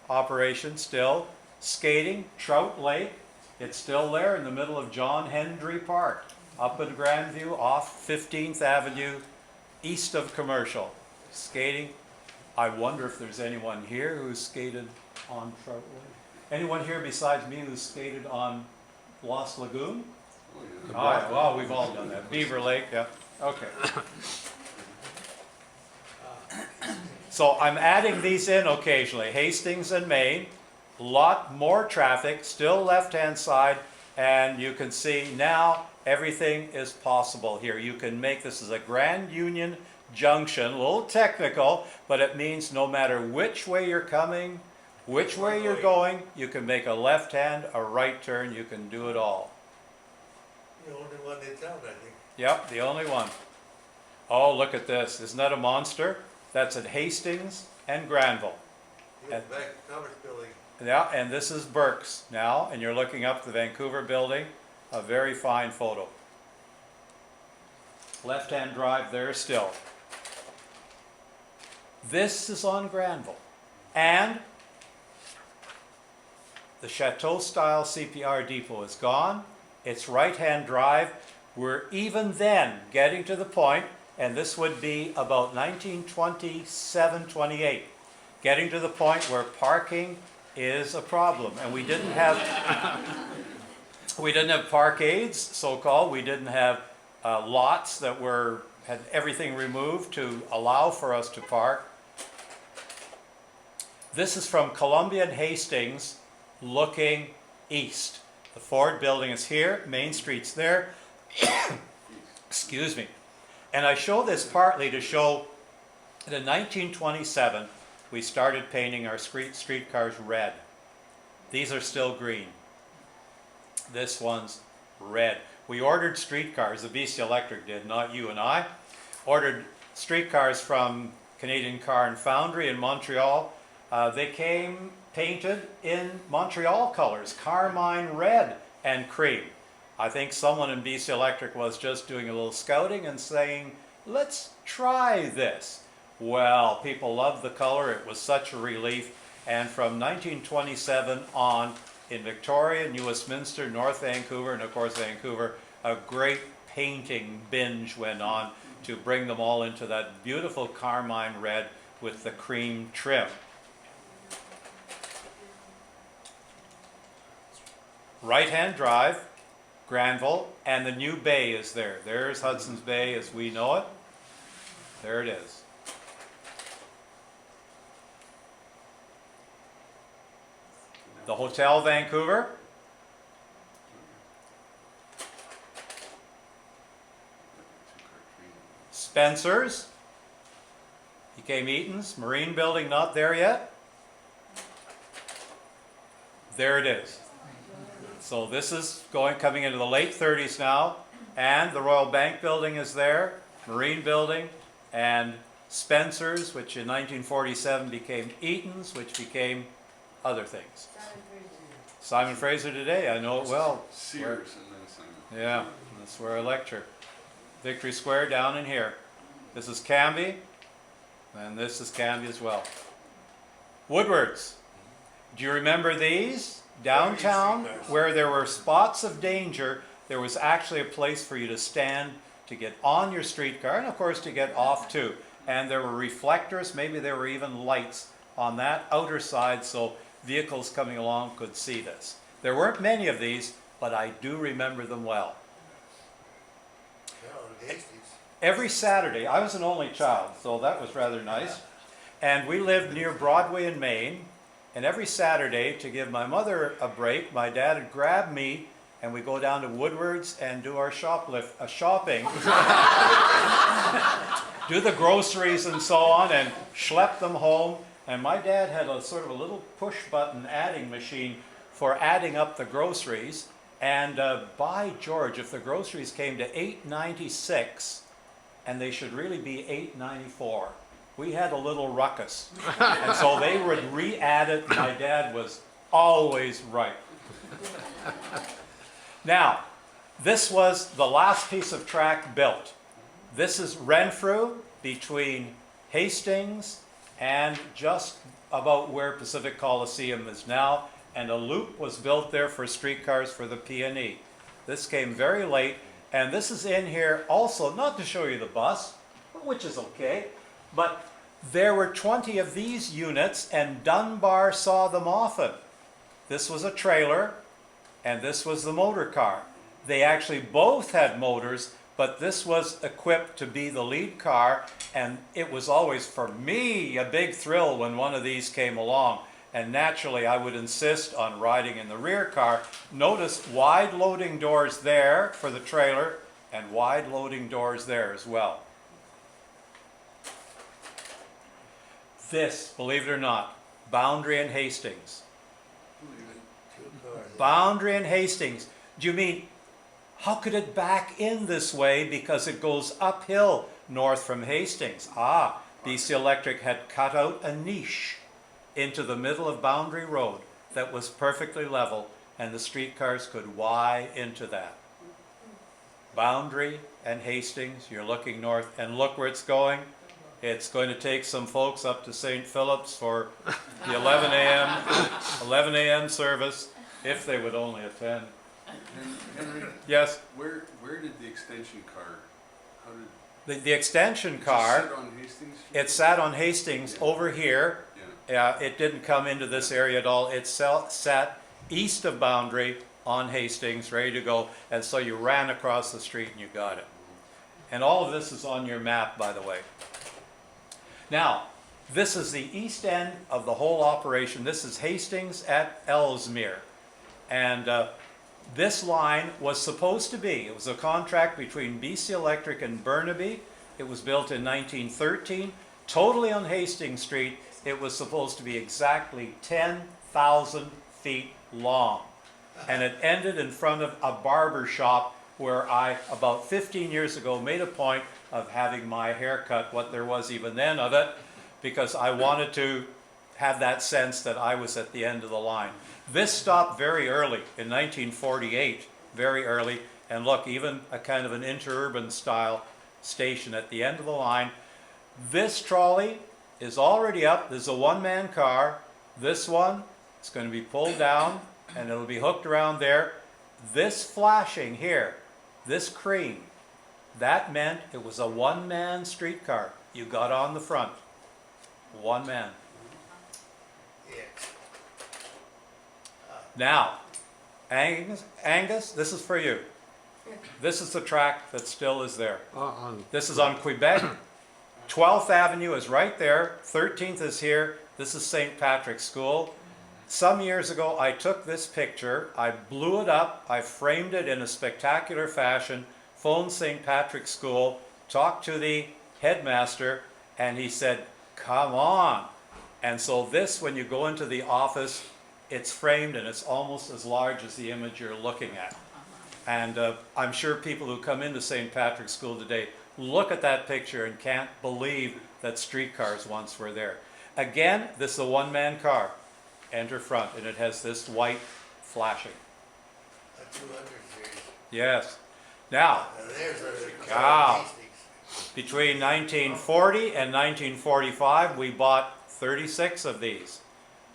operation still. Skating, Trout Lake. It's still there in the middle of John Hendry Park, up in Grandview, off 15th Avenue, east of Commercial. Skating. I wonder if there's anyone here who's skated on Trout Lake. Anyone here besides me who's skated on Lost Lagoon? Oh, yeah. All right, well, we've all done that. Beaver Lake, yeah, okay. So I'm adding these in occasionally. Hastings and Main, lot more traffic, still left-hand side, and you can see now everything is possible here. You can make this as a Grand Union Junction, a little technical, but it means no matter which way you're coming, which way you're going, you can make a left hand, a right turn, you can do it all. The only one in town, I think. Yep, the only one. Oh, look at this. Isn't that a monster? That's at Hastings and Granville. Yeah, back to Commerce Building. Yeah, and this is Burke's now, and you're looking up the Vancouver building. A very fine photo. Left-hand drive there still. This is on Granville. And the Chateau-style CPR depot is gone. It's right-hand drive. We're even then getting to the point, and this would be about 1927, 28, getting to the point where parking is a problem. And we didn't have parkades, so-called. We didn't have lots that had everything removed to allow for us to park. This is from Columbia and Hastings looking east. The Ford building is here, Main Street's there. Excuse me. And I show this partly to show that in 1927 we started painting our streetcars red. These are still green. This one's red. We ordered streetcars, the BC Electric did, not you and I. Ordered streetcars from Canadian Car and Foundry in Montreal. They came painted in Montreal colors, carmine red and cream. I think someone in BC Electric was just doing a little scouting and saying, let's try this. Well, people loved the color. It was such a relief. And from 1927 on, in Victoria, New Westminster, North Vancouver, and of course Vancouver, a great painting binge went on to bring them all into that beautiful carmine red with the cream trim. Right-hand drive, Granville, and the new bay is there. There's Hudson's Bay as we know it. There it is. The Hotel Vancouver. Spencer's. Became Eaton's. Marine Building not there yet. There it is. So this is coming into the late 30s now, and the Royal Bank Building is there, Marine Building, and Spencer's, which in 1947 became Eaton's, which became other things. Simon Fraser today, I know it well. Sears and then Simon. Yeah, that's where I lecture. Victory Square down in here. This is Cambie, and this is Cambie as well. Woodward's. Do you remember these? Downtown, where there were spots of danger, there was actually a place for you to stand to get on your streetcar, and of course to get off too. And there were reflectors, maybe there were even lights on that outer side so vehicles coming along could see this. There weren't many of these, but I do remember them well. Every Saturday, I was an only child, so that was rather nice. And we lived near Broadway in Maine. And every Saturday, to give my mother a break, my dad would grab me and we'd go down to Woodward's and do our shopping, do the groceries and so on, and schlep them home. And my dad had a sort of a little push-button adding machine for adding up the groceries. And by George, if the groceries came to $8.96, and they should really be $8.94. We had a little ruckus. And so they would re-add it. My dad was always right. Now, this was the last piece of track built. This is Renfrew between Hastings, and just about where Pacific Coliseum is now, and a loop was built there for streetcars for the P&E. This came very late, and this is in here also, not to show you the bus, which is okay, but there were 20 of these units, and Dunbar saw them often. This was a trailer, and this was the motor car. They actually both had motors, but this was equipped to be the lead car, and it was always, for me, a big thrill when one of these came along. And naturally, I would insist on riding in the rear car. Notice wide loading doors there for the trailer, and wide loading doors there as well. This, believe it or not, Boundary and Hastings. Two cars. Boundary and Hastings. Do you mean, how could it back in this way? Because it goes uphill north from Hastings. BC Electric had cut out a niche into the middle of Boundary Road that was perfectly level, and the streetcars could Y into that. Boundary and Hastings, you're looking north, and look where it's going. It's going to take some folks up to St. Philip's for the 11 a.m. service, if they would only attend. Henry, Yes, where did the extension car, how did? the extension Did car, it sit on Hastings Street? it sat on Hastings over here. Yeah. It didn't come into this area at all. It sat east of Boundary on Hastings, ready to go, and so you ran across the street and you got it. And all of this is on your map, by the way. Now, this is the east end of the whole operation. This is Hastings at Ellesmere. And this line was supposed to be, it was a contract between BC Electric and Burnaby. It was built in 1913, totally on Hastings Street. It was supposed to be exactly 10,000 feet long. And it ended in front of a barber shop where I, about 15 years ago, made a point of having my hair cut, what there was even then of it, because I wanted to have that sense that I was at the end of the line. This stopped very early, in 1948, very early, and look, even a kind of an interurban style station at the end of the line. This trolley is already up. There's a one-man car. This one is going to be pulled down, and it'll be hooked around there. This flashing here, this cream, that meant it was a one-man streetcar. You got on the front. One man. Yeah. Now, Angus, this is for you. This is the track that still is there. This is on Quebec. 12th Avenue is right there. 13th is here. This is St. Patrick's School. Some years ago, I took this picture. I blew it up. I framed it in a spectacular fashion, phoned St. Patrick's School, talked to the headmaster, and he said, "Come on." And so this, when you go into the office, it's framed and it's almost as large as the image you're looking at. And I'm sure people who come into St. Patrick's School today look at that picture and can't believe that streetcars once were there. Again, this is a one-man car. Enter front, and it has this white flashing. A 200 series. Yes. Now, There's a Wow. Hastings. between 1940 and 1945, we bought 36 of these.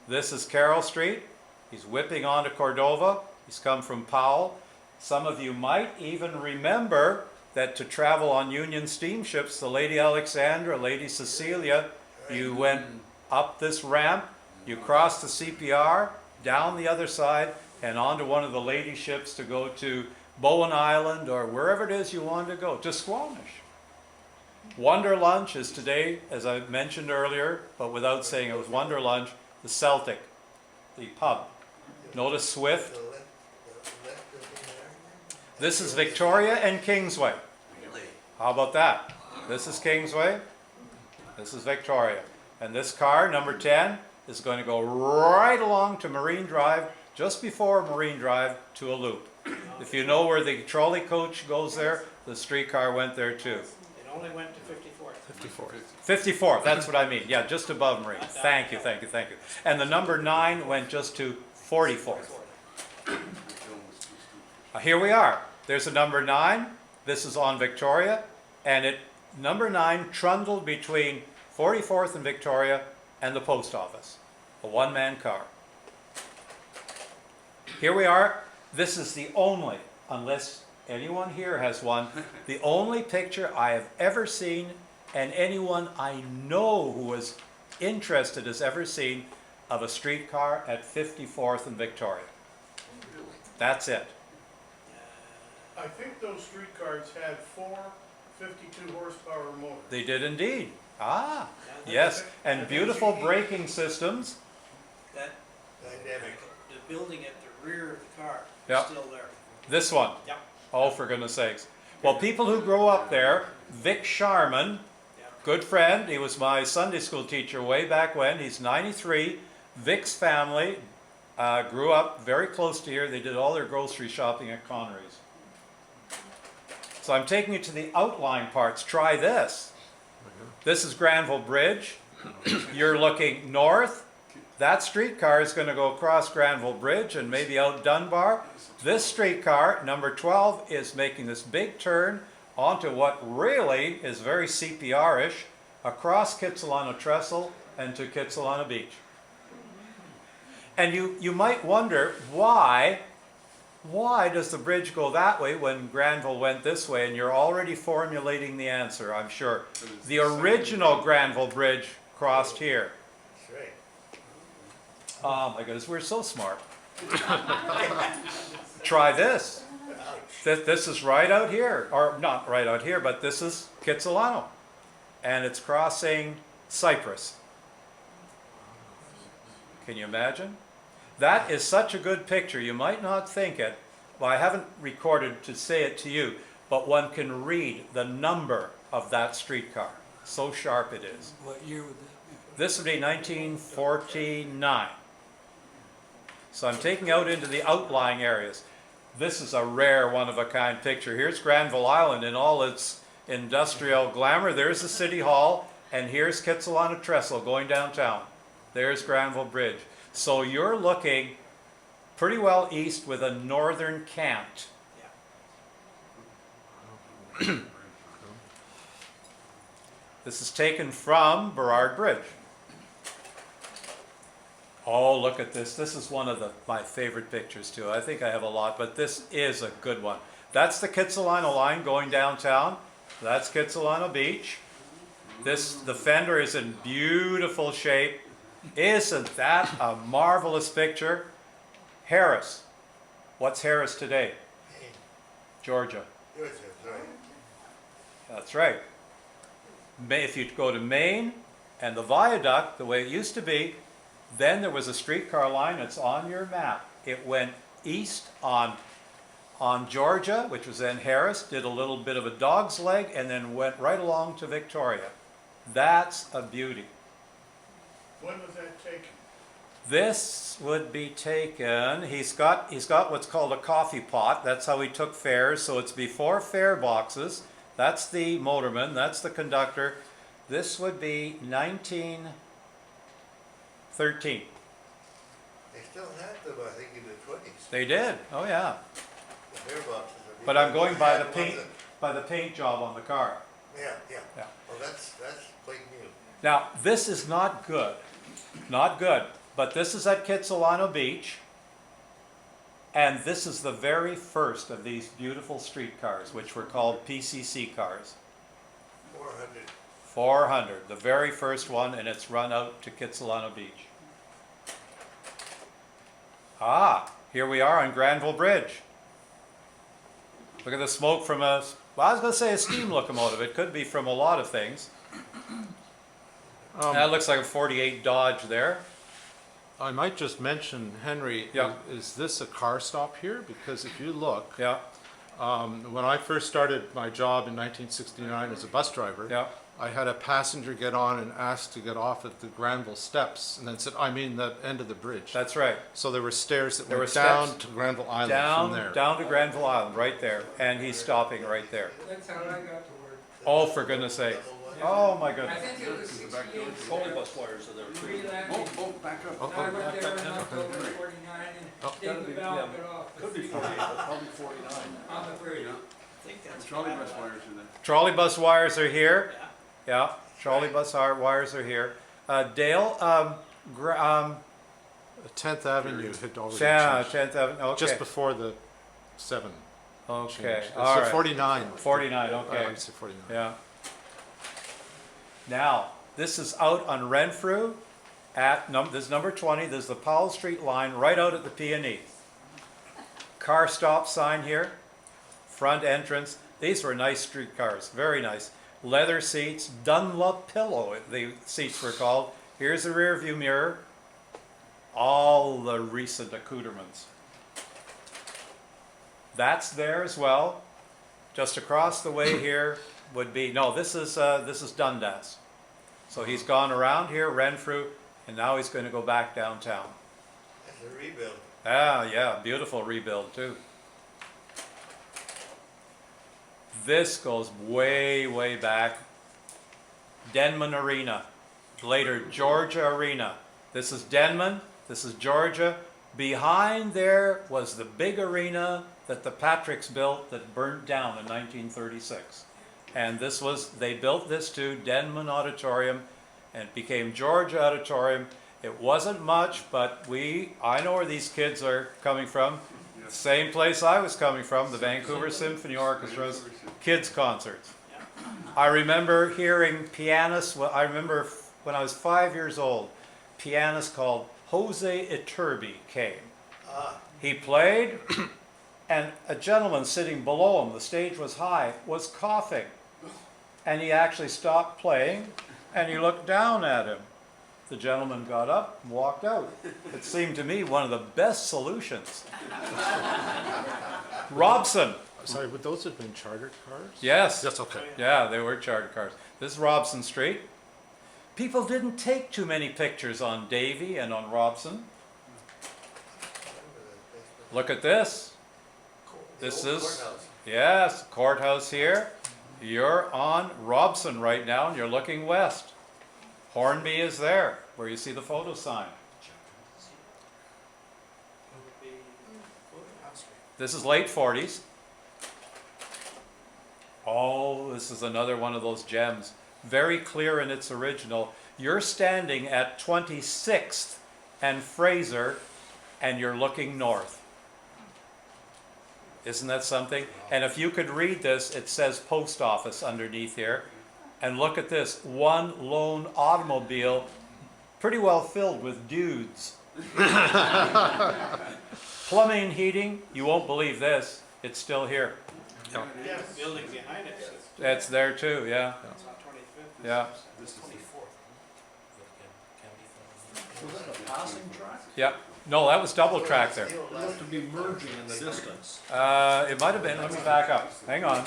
This is Carroll Street. He's whipping onto Cordova. He's come from Powell. Some of you might even remember that to travel on Union steamships, the Lady Alexandra, Lady Cecilia, you went up this ramp, you crossed the CPR, down the other side, and onto one of the lady ships to go to Bowen Island or wherever it is you wanted to go, to Squamish. Wonder Lunch is today, as I mentioned earlier, but without saying it was Wonder Lunch, the Celtic, the pub. Notice Swift. The left of the This is Victoria and Kingsway. Really? How about that? This is Kingsway. This is Victoria. And this car, number 10, is going to go right along to Marine Drive, just before Marine Drive, to a loop. If you know where the trolley coach goes there, the streetcar went there too. It only went to 54th. 54th, that's what I mean. Yeah, just above Marine. Thank you, thank you, thank you. And the number 9 went just to 44th. Here we are. There's a number 9. This is on Victoria. And number 9 trundled between 44th and Victoria, and the post office. A one-man car. Here we are. This is the only, unless anyone here has one, the only picture I have ever seen, and anyone I know who is interested has ever seen, of a streetcar at 54th and Victoria. That's it. I think those streetcars had 4 52 horsepower motors. They did indeed. Ah, Yeah, yes, I and think beautiful you- braking systems. That, Dynamic. the building at the rear of the car Yeah. is still there. This one. Yep. Oh, for goodness sakes. Well, people who grow up there, Vic Sharman, Yeah. good friend, he was my Sunday school teacher way back when. He's 93. Vic's family grew up very close to here. They did all their grocery shopping at Connery's. So I'm taking you to the outline parts. Try this. This is Granville Bridge. You're looking north. That streetcar is going to go across Granville Bridge and maybe out Dunbar. This streetcar, number 12, is making this big turn onto what really is very CPR-ish, across Kitsilano Trestle and to Kitsilano Beach. And you might wonder, why does the bridge go that way when Granville went this way? And you're already formulating the answer, I'm sure. The original Granville Bridge crossed here. That's right. Oh my goodness, we're so smart. Try this. This is right out here, or not right out here, but this is Kitsilano. And it's crossing Cyprus. Can you imagine? That is such a good picture. You might not think it. Well, I haven't recorded to say it to you, but one can read the number of that streetcar. So sharp it is. What year would that be? This would be 1949. So I'm taking out into the outlying areas. This is a rare one-of-a-kind picture. Here's Granville Island in all its industrial glamour. There's the City Hall, and here's Kitsilano Trestle going downtown. There's Granville Bridge. So you're looking pretty well east with a northern cant. Yeah. This is taken from Burrard Bridge. Oh, look at this. This is one of my favorite pictures too. I think I have a lot, but this is a good one. That's the Kitsilano line going downtown. That's Kitsilano Beach. The fender is in beautiful shape. Isn't that a marvelous picture? Harris. What's Harris today? Hey, Georgia. yours is right. That's right. If you go to Maine and the viaduct, the way it used to be, then there was a streetcar line. It's on your map. It went east on Georgia, which was then Harris, did a little bit of a dog's leg, and then went right along to Victoria. That's a beauty. When was that taken? This would be taken, he's got what's called a coffee pot. That's how he took fares. So it's before fare boxes. That's the motorman, that's the conductor. This would be 1913. They still had them, I think, in the 20s. They did, oh yeah. The bear boxes. But I'm going by the ones paint, by the paint job on the car. Yeah. Yeah. Well, that's quite new. Now, this is not good, but this is at Kitsilano Beach, and this is the very first of these beautiful streetcars, which were called PCC cars. 400. 400, the very first one, and it's run out to Kitsilano Beach. Ah, here we are on Granville Bridge. Look at the smoke from I was going to say a steam locomotive. It could be from a lot of things. That looks like a 48 Dodge there. I might just mention, Henry, Yeah. is this a car stop here? Because if you look, Yeah, when I first started my job in 1969 as a bus driver, yeah. I had a passenger get on and ask to get off at the Granville steps, and then said, I mean the end of the bridge. That's right. So there were stairs that There went were down steps to Granville Island Down, from there. down to Granville Island, right there. And he's stopping right there. That's how I got to work. Oh, for goodness sake. Oh, my I goodness. think it was This is the back door. 68. Trolley bus wires are there too. Oh, back up. I went there in October 49 and did the valve it off. Could be 48, but probably 49. On the bridge. I think The that's. trolley what I bus like. wires are there. Trolley bus wires are here. Yeah. Yeah. trolley bus wires are here. Dale, 10th Avenue had already yeah, changed. 10th Avenue, okay. Just before the 7 Okay, changed. all So right. 49. 49, I okay. would say 49. Yeah. Now, this is out on Renfrew at, this is number 20, this is the Powell Street line right out at the P&E. Car stop sign here, front entrance. These were nice streetcars, very nice. Leather seats, Dunlop pillow, the seats were called. Here's the rear view mirror. All the recent accoutrements. That's there as well. Just across the way here would be, no, this is Dundas. So he's gone around here, Renfrew, and now he's going to go back downtown. That's a rebuild. Ah, yeah, beautiful rebuild too. This goes way, way back. Denman Arena, later Georgia Arena. This is Denman, this is Georgia. Behind there was the big arena that the Patricks built that burnt down in 1936. And this was, they built this to Denman Auditorium and it became Georgia Auditorium. It wasn't much, but I know where these kids are coming from. Same place I was coming from, the Vancouver Symphony Orchestra's kids concerts. I remember hearing pianists, I remember when I was 5 years old, pianist called Jose Iturbi came. He played, and a gentleman sitting below him, the stage was high, was coughing. And he actually stopped playing, and he looked down at him. The gentleman got up and walked out. It seemed to me one of the best solutions. Robson. Sorry, would those have been chartered cars? Yes. Yes, okay. Yeah, they were charter cars. This is Robson Street. People didn't take too many pictures on Davie and on Robson. Look at this. This is, Courthouse. yes, courthouse here. You're on Robson right now and you're looking west. Hornby is there, where you see the photo sign. This is late 40s. Oh, this is another one of those gems. Very clear in its original. You're standing at 26th and Fraser, and you're looking north. Isn't that something? And if you could read this, it says post office underneath here. And look at this, one lone automobile, pretty well filled with dudes. Plumbing and heating, you won't believe this, it's still here. Yeah, building behind it, It's there too, yeah, it's on 25th. yeah, Was that a passing track? yeah. No, that was double track there. It looked to be merging in the distance. It might have been, let me back up, hang on.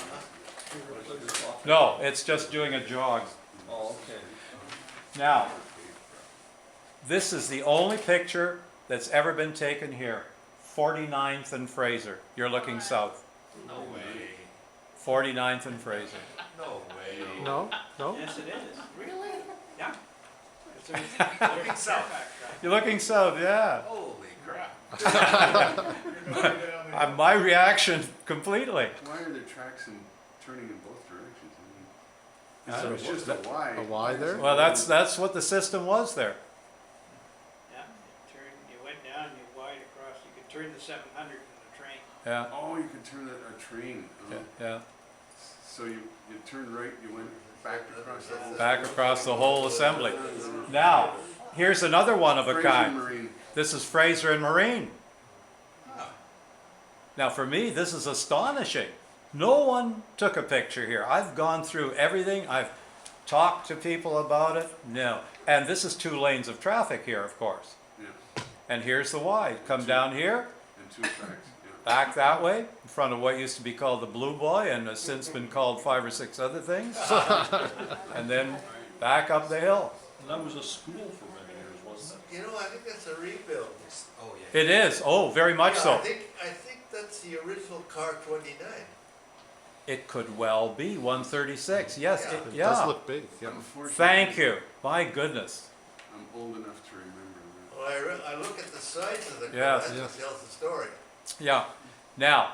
No, it's just doing a jog. Oh, okay. Now, this is the only picture that's ever been taken here. 49th and Fraser. You're looking south. No way. 49th and Fraser. No way. No? No? Yes, it is. Really? Yeah. Looking south. You're looking south, yeah. Holy crap. My reaction completely. Why are there tracks and turning in both directions? I Uh, mean, it's just a Y. A Y there? Well, that's what the system was there. Yeah, you went down, you wide across, you could turn the 700 in the train. Yeah, Oh, you could turn a train. Oh. yeah. So you turned right, you went back across the whole. Back across the whole assembly. Now, here's another one of a Fraser kind. Marine. This is Fraser and Marine. Now for me, this is astonishing. No one took a picture here. I've gone through everything. I've talked to people about it. No. And this is 2 lanes of traffic here, of course. Yeah, And here's the Y. Come down here, and 2 tracks, yeah. back that way, in front of what used to be called the Blue Boy and has since been called 5 or 6 other things. And then back up the hill. And that was a school for many years, wasn't it? You know, I think that's a rebuild. Oh, yeah. It is. Oh, very much Yeah, so. I think that's the original car 29. It could well be 136. Yes, Yeah. it, It yeah. does look big, yeah. Unfortunately, Thank you. My goodness. I'm old enough to remember that. Well, I look at the size of the car, Yes, that's yes. what tells the story. Yeah. Now,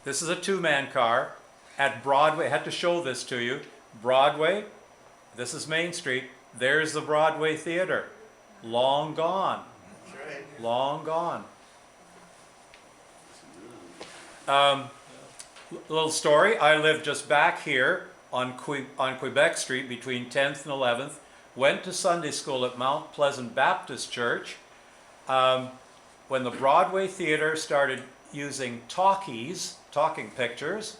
this is a 2-man car at Broadway. I had to show this to you. Broadway, This is Main Street. There's the Broadway Theater. Long gone. That's right. Long gone. Little story. I lived just back here on Quebec Street between 10th and 11th. Went to Sunday school at Mount Pleasant Baptist Church. When the Broadway Theater started using talking pictures,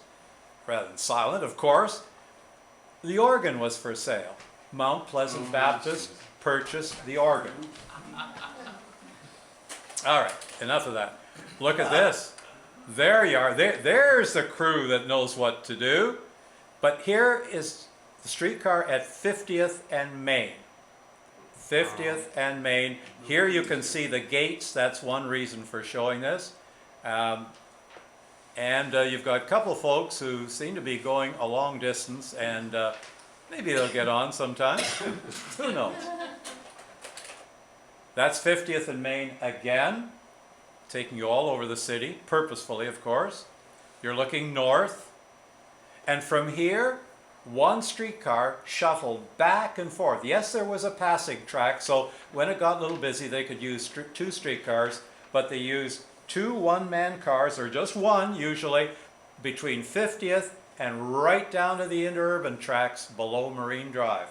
rather than silent, of course, the organ was for sale. Mount Pleasant Baptist purchased the organ. All right, enough of that. Look at this. There you are. There's the crew that knows what to do. But here is the streetcar at 50th and Main. 50th and Main. Here you can see the gates. That's one reason for showing this. And you've got a couple folks who seem to be going a long distance, and maybe they'll get on sometime. Who knows? That's 50th and Main again, taking you all over the city, purposefully, of course. You're looking north, and from here, one streetcar shuttled back and forth. Yes, there was a passing track, so when it got a little busy, they could use two streetcars, but they used two one-man cars, or just one usually, between 50th and right down to the interurban tracks below Marine Drive.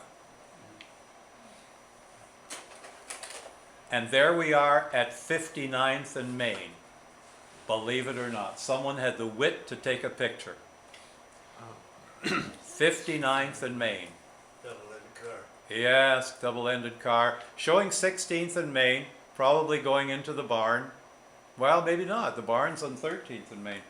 And there we are at 59th and Main. Believe it or not, someone had the wit to take a picture. 59th and Main. Double-ended car. Yes, double-ended car. Showing 16th and Main, probably going into the barn. Well, maybe not. The barn's on 13th and Main.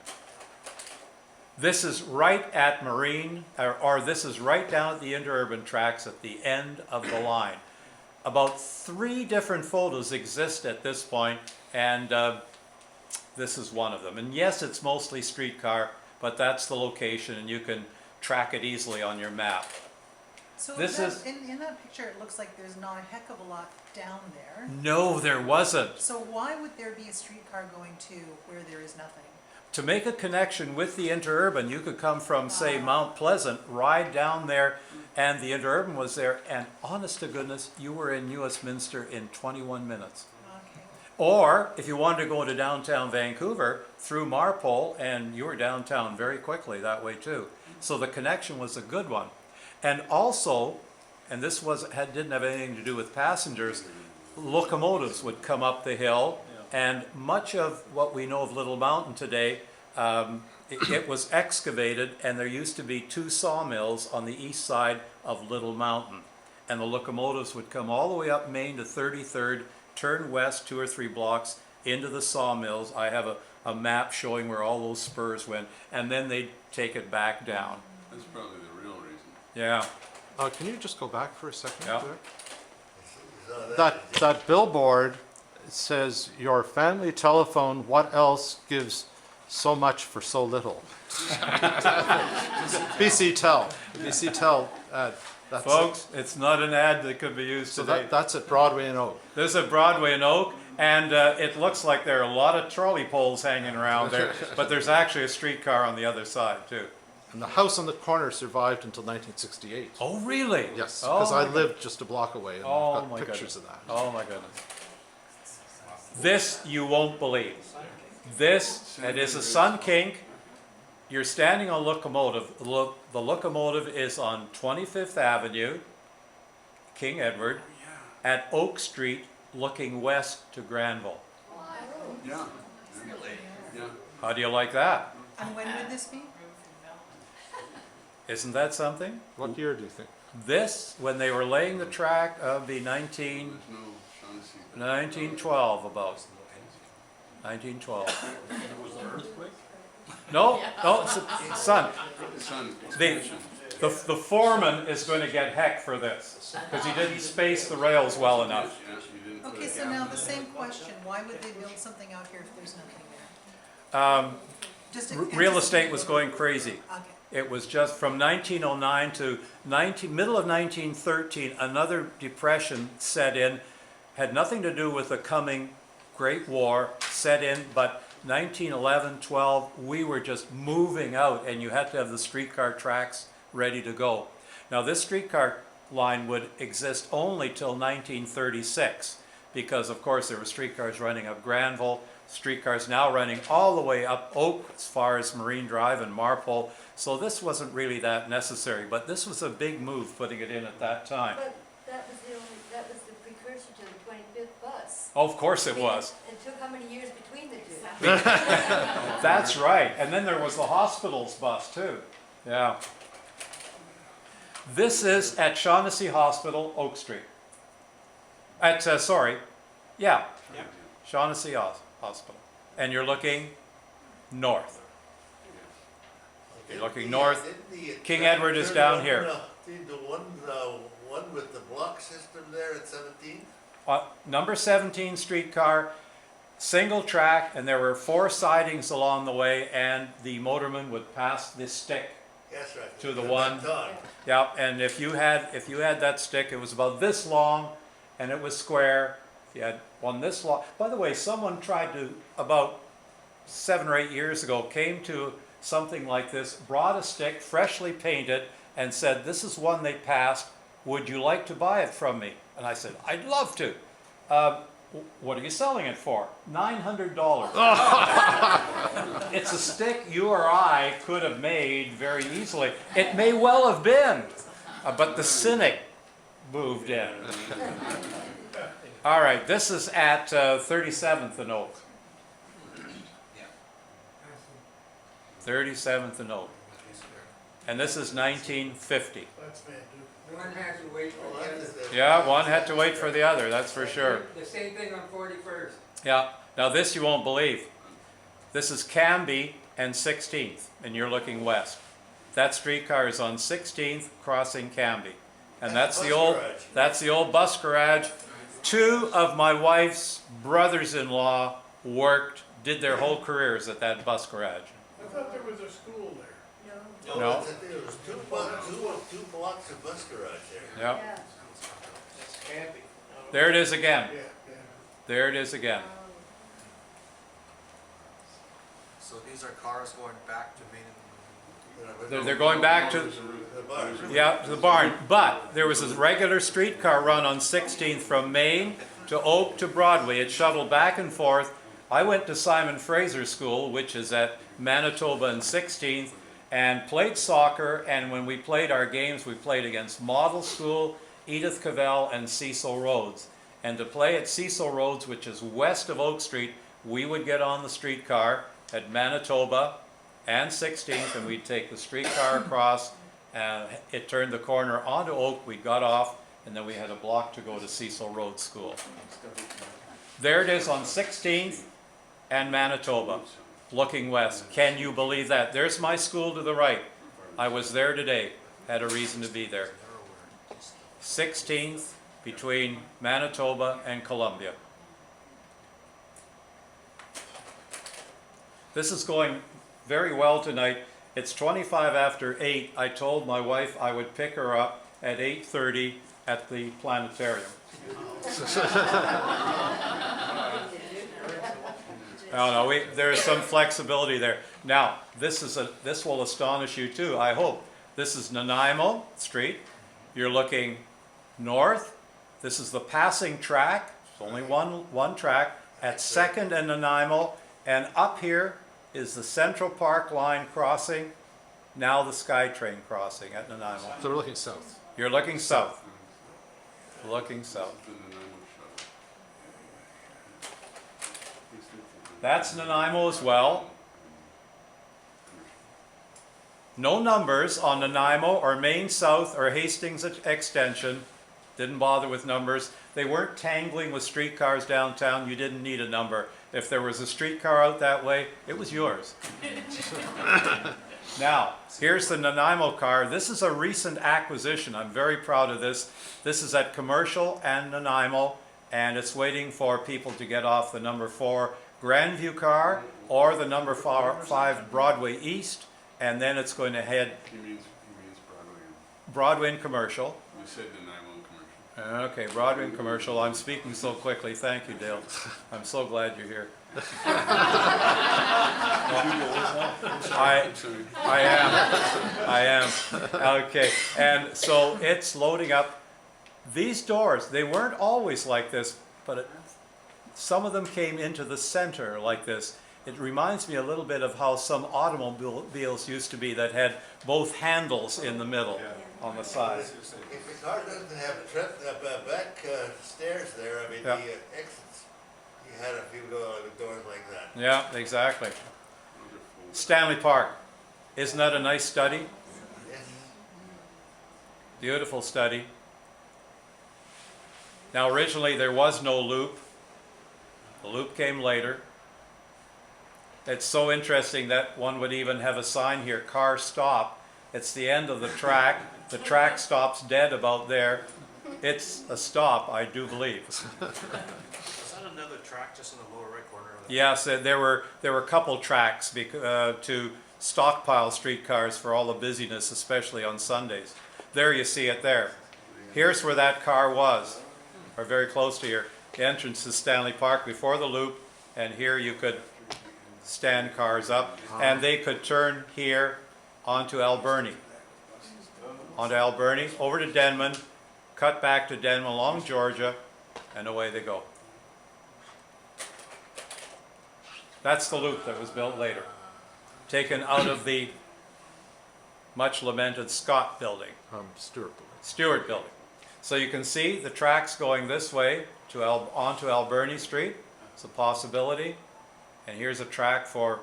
This is right at Marine, or this is right down at the interurban tracks at the end of the line. About 3 different photos exist at this point, and this is one of them. And yes, it's mostly streetcar, but that's the location, and you can track it easily on your map. So This is- in that picture, it looks like there's not a heck of a lot down there. No, there wasn't. So why would there be a streetcar going to where there is nothing? To make a connection with the interurban, you could come from, say, Mount Pleasant, ride down there, and the interurban was there, and honest to goodness, you were in US Minster in 21 minutes. Okay. Or, if you wanted to go to downtown Vancouver, through Marpole, and you were downtown very quickly that way too. So the connection was a good one. And also, and this didn't have anything to do with passengers, locomotives would come up the hill, and much of what we know of Little Mountain today, it was excavated, and there used to be 2 sawmills on the east side of Little Mountain. And the locomotives would come all the way up Main to 33rd, turn west 2 or 3 blocks into the sawmills. I have a map showing where all those spurs went, and then they'd take it back down. That's probably the real reason. Yeah. Can you just go back for a second Yeah. there? That billboard says, "Your family telephone, what else gives so much for so little?" BC Tel. BC Tel. That's Folks, it's not an ad that could be used so today. that's at Broadway and Oak. There's a Broadway and Oak, and it looks like there are a lot of trolley poles hanging around there, but there's actually a streetcar on the other side too. And the house on the corner survived until 1968. Oh, really? Yes, Oh, because I my lived just a block away, and Oh, I've my got pictures goodness. of that. Oh my goodness. This you won't believe. This, it is a Sun Kink. You're standing on locomotive. The locomotive is on 25th Avenue, King Edward, at Oak Street, looking west to Granville. Yeah. Yeah. How do you like that? And when would this be? Isn't that something? What year do you think? This, when they were laying the track, of the There's no Shaughnessy. 1912 about. 1912. No, son. Sun, The, expansion. the foreman is going to get heck for this because he didn't space the rails well enough. Yeah, you didn't put Okay, it so down. now the same question, why would they build something out here if there's nothing there? Just Real estate was going crazy. Okay. It was just from 1909 to middle of 1913, another depression set in, had nothing to do with the coming Great War, set in, but 1911, 12, we were just moving out, and you had to have the streetcar tracks ready to go. Now this streetcar line would exist only till 1936, because of course there were streetcars running up Granville, streetcars now running all the way up Oak as far as Marine Drive and Marpole. So this wasn't really that necessary, but this was a big move putting it in at that time. But that was the precursor to the 25th bus. Oh, of course it I mean, was. It took how many years between the two? That's right. And then there was the hospital's bus too. Yeah. This is at Shaughnessy Hospital, Oak Street. Yeah, Shaughnessy Hospital. And you're looking north. You're looking north. King Edward is down here. The one with the block system there at 17? Number 17 streetcar, single track, and there were 4 sidings along the way, and the motorman would pass this stick. Yes, right. To the At one. that time. Yeah, and if you had that stick, it was about this long, and it was square. If you had one this long, by the way, someone tried to, about 7 or 8 years ago, came to something like this, brought a stick freshly painted, and said, "This is one they passed. Would you like to buy it from me?" And I said, "I'd love to." What are you selling it for? $900. It's a stick you or I could have made very easily. It may well have been, but the cynic moved in. All right, this is at 37th and Oak. 37th and Oak. And this is 1950. That's Van Duke. One has to wait for the other. Yeah, one had to wait for the other, that's for sure. The same thing on 41st. Yeah, now this you won't believe. This is Cambie and 16th, and you're looking west. That streetcar is on 16th crossing Cambie. And that's the old bus garage. 2 of my wife's brothers-in-law did their whole careers at that bus garage. I thought there was a school there. No. There was two blocks of bus garage there. Yeah, Yeah. That's Canby. there it is again. Yeah, There it is again. So these are cars going back to Main. They're going back to, The bars. yeah, to the barn. But there was a regular streetcar run on 16th from Maine to Oak to Broadway. It shuttled back and forth. I went to Simon Fraser School, which is at Manitoba and 16th, and played soccer. And when we played our games, we played against Model School, Edith Cavell, and Cecil Rhodes. And to play at Cecil Rhodes, which is west of Oak Street, we would get on the streetcar at Manitoba and 16th, and we'd take the streetcar across, and it turned the corner onto Oak. We got off, and then we had a block to go to Cecil Rhodes School. There it is on 16th and Manitoba, looking west. Can you believe that? There's my school to the right. I was there today, had a reason to be there. 16th between Manitoba and Columbia. This is going very well tonight. It's 25 after 8. I told my wife I would pick her up at 8:30 at the planetarium. No, there is some flexibility there. Now, this will astonish you too, I hope. This is Nanaimo Street. You're looking north. This is the passing track. It's only one track at 2nd and Nanaimo. And up here is the Central Park line crossing, now the SkyTrain crossing at Nanaimo. So we're looking south. You're looking south. Looking south. That's Nanaimo as well. No numbers on Nanaimo or Main South or Hastings Extension. Didn't bother with numbers. They weren't tangling with streetcars downtown. You didn't need a number. If there was a streetcar out that way, it was yours. Now, here's the Nanaimo car. This is a recent acquisition. I'm very proud of this. This is at Commercial and Nanaimo, and it's waiting for people to get off the number 4 Grandview car or the number 5 Broadway East, and then it's going to head He means Broadway. Broadway and Commercial. You said the 911 commercial. Okay, Broadway and Commercial. I'm speaking so quickly. Thank you, Dale. I'm so glad you're here. I am. Okay, and so it's loading up. These doors, they weren't always like this, but some of them came into the center like this. It reminds me a little bit of how some automobiles used to be that had both handles in the middle on the side. If the car doesn't have back stairs there, I mean, Yeah. the exits, you had a few doors like that. Yeah, exactly. Stanley Park, isn't that a nice study? Yes. Beautiful study. Now originally there was no loop. The loop came later. It's so interesting that one would even have a sign here, car stop. It's the end of the track. The track stops dead about there. It's a stop, I do believe. Is that another track just in the lower right corner of the? Yes, there were a couple tracks to stockpile streetcars for all the busyness, especially on Sundays. There you see it there. Here's where that car was, or very close to here. The entrance to Stanley Park before the loop, and here you could stand cars up, and they could turn here onto Alberni. Onto Alberni, over to Denman, cut back to Denman along Georgia, and away they go. That's the loop that was built later, taken out of the much lamented Scott building. Stewart building. So you can see the tracks going this way to onto Alberni Street. It's a possibility. And here's a track for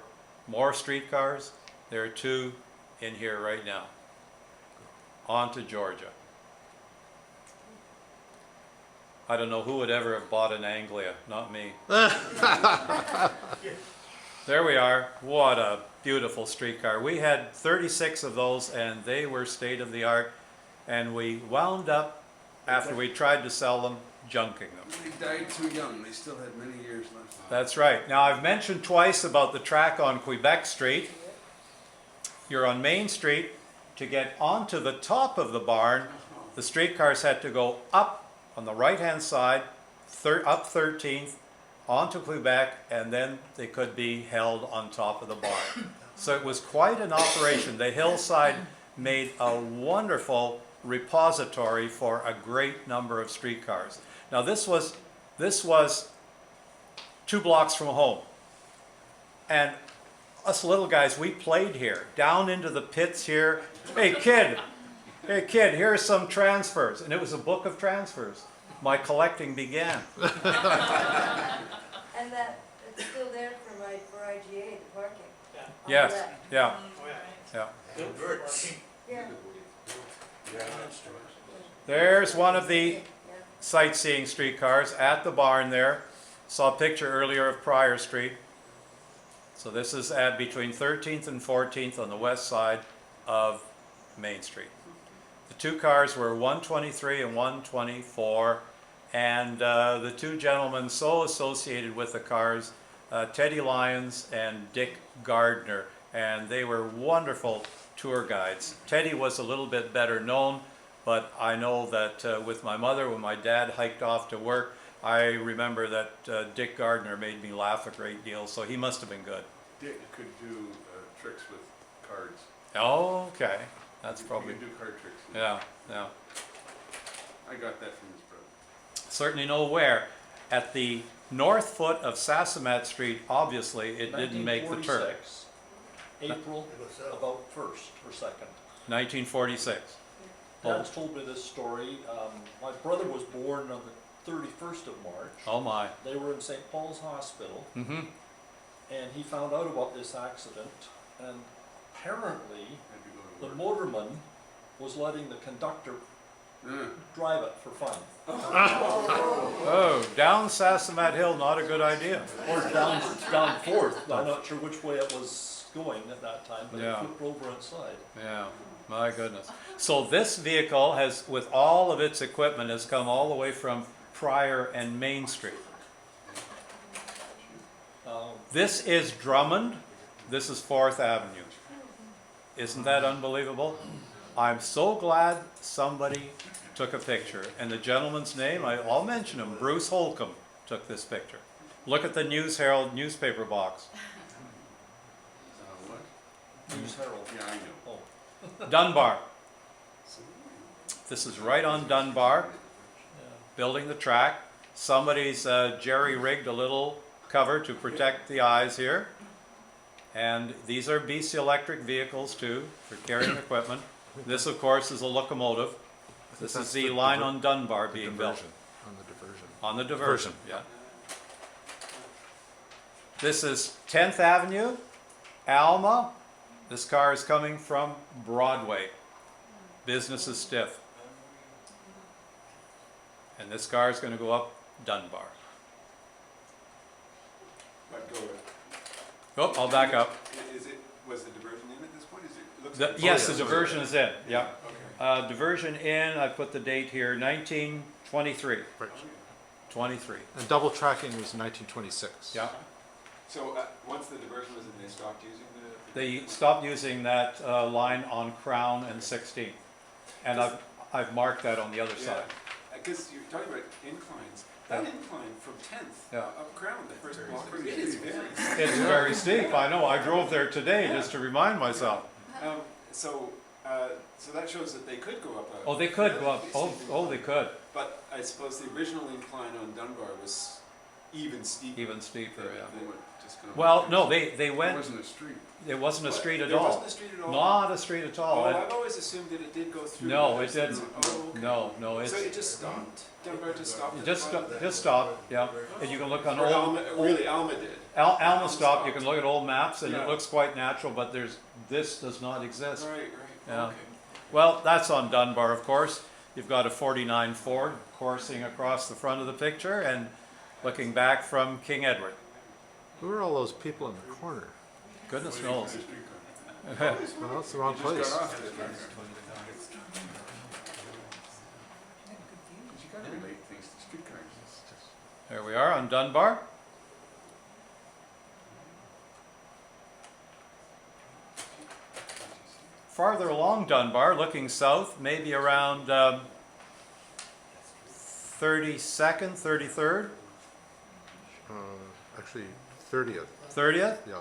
more streetcars. There are two in here right now. On to Georgia. I don't know who would ever have bought an Anglia, not me. There we are. What a beautiful streetcar. We had 36 of those and they were state of the art, and we wound up, after we tried to sell them, junking them. They died too young. They still had many years left. That's right. Now I've mentioned twice about the track on Quebec Street. You're on Main Street. To get onto the top of the barn, the streetcars had to go up on the right hand side, up 13th, onto Quebec, and then they could be held on top of the barn. So it was quite an operation. The hillside made a wonderful repository for a great number of streetcars. Now this was 2 blocks from home, and us little guys, we played here, down into the pits here. Hey kid, here are some transfers, and it was a book of transfers. My collecting began. And that, it's still there for IGA, the parking. On Yes, the left. yeah, Oh, yeah. yeah. Ewert. Yeah. There's one of the Yeah. sightseeing streetcars at the barn there. Saw a picture earlier of Pryor Street. So this is at between 13th and 14th on the west side of Main Street. The 2 cars were 123 and 124, and the 2 gentlemen so associated with the cars, Teddy Lyons and Dick Gardner, and they were wonderful tour guides. Teddy was a little bit better known, but I know that with my mother, when my dad hiked off to work, I remember that Dick Gardner made me laugh a great deal, so he must have been good. Dick could do tricks with cards. Oh, okay. That's He probably, could do card tricks. yeah, yeah. I got that from his brother. Certainly know where. At the north foot of Sassamat Street, obviously, it didn't make the turn. 1946, April It was so. about 1st or 2nd. 1946. Dad's told me this story. My brother was born on the 31st of March. Oh my. They were in St. Paul's Hospital, Mm-hmm. and he found out about this accident, and apparently Had to go to the work. motorman was letting the conductor Yeah. drive it for fun. Oh, down Sassamat Hill, not a good idea. Or down 4th. I'm not sure which way it was going at that time, but Yeah. it flipped over inside. Yeah, my goodness. So this vehicle has, with all of its equipment, has come all the way from Pryor and Main Street. This is Drummond. This is 4th Avenue. Isn't that unbelievable? I'm so glad somebody took a picture. And the gentleman's name, I'll mention him, Bruce Holcomb, took this picture. Look at the News Herald newspaper box. What? News Herald. Yeah, I know. Oh, Dunbar. This is right on Dunbar, building the track. Somebody's jerry-rigged a little cover to protect the eyes here. And these are BC Electric vehicles too, for carrying equipment. This, of course, is a locomotive. This is the line on Dunbar being built. On the diversion. On the diversion, yeah. This is 10th Avenue, Alma. This car is coming from Broadway. Business is stiff. And this car is going to go up Dunbar. But go with. Oh, I'll back up. Was the diversion in at this point? Looks like Yes, the diversion is in, yeah. Okay. Diversion in, I put the date here, 1923. Right. 23, And double tracking was 1926. yeah. So, once the diversion was in, they stopped using the? They stopped using that line on Crown and 16th. And I've marked that on the other side. Because you're talking about inclines. That incline from 10th Yeah. up Crown, the first block, it is very steep. It's very steep, I know. I drove there today just to remind myself. So that shows that they could go up. Oh, they could go up. Oh, they could. But I suppose the original incline on Dunbar was even steeper. Even steeper, yeah. They went just kind of Well, no, they It went, wasn't a street. it wasn't a street at There all. wasn't a street at all? Not a street at all. Oh, It- I've always assumed that it did go through. No, there. it didn't. Oh, okay. No, it's, So it just stopped? Dunbar just stopped? at just, the bottom? just stop, yeah. And you can look on Or old, really, Alma did. Alma stopped, you can look at old maps and Yeah. it looks quite natural, but this does not exist. Right, Yeah. okay. Well, that's on Dunbar, of course. You've got a 49 Ford coursing across the front of the picture and looking back from King Edward. Who are all those people in the corner? Goodness knows. Well, that's the wrong place. Just got off it. You gotta relate things to streetcars. There we are on Dunbar. Farther along Dunbar, looking south, maybe around 32nd, 33rd, Actually, 30th. 30th? Yeah.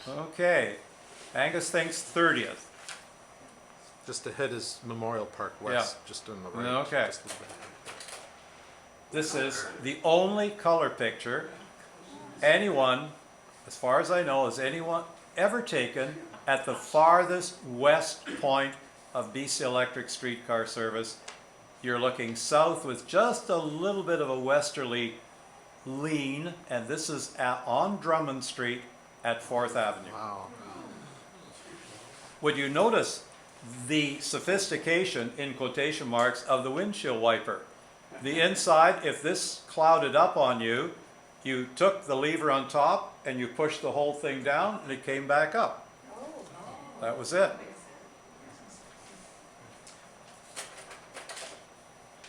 Okay. Angus thinks 30th. Just ahead is Memorial Park West, just on the right. Okay. Just a little bit. This is the only color picture anyone, as far as I know, has anyone ever taken at the farthest west point of BC Electric streetcar service. You're looking south with just a little bit of a westerly lean, and this is on Drummond Street at 4th Avenue. Wow. Would you notice the sophistication, in quotation marks, of the windshield wiper? The inside, if this clouded up on you, you took the lever on top and you pushed the whole thing down and it came back up. That was it.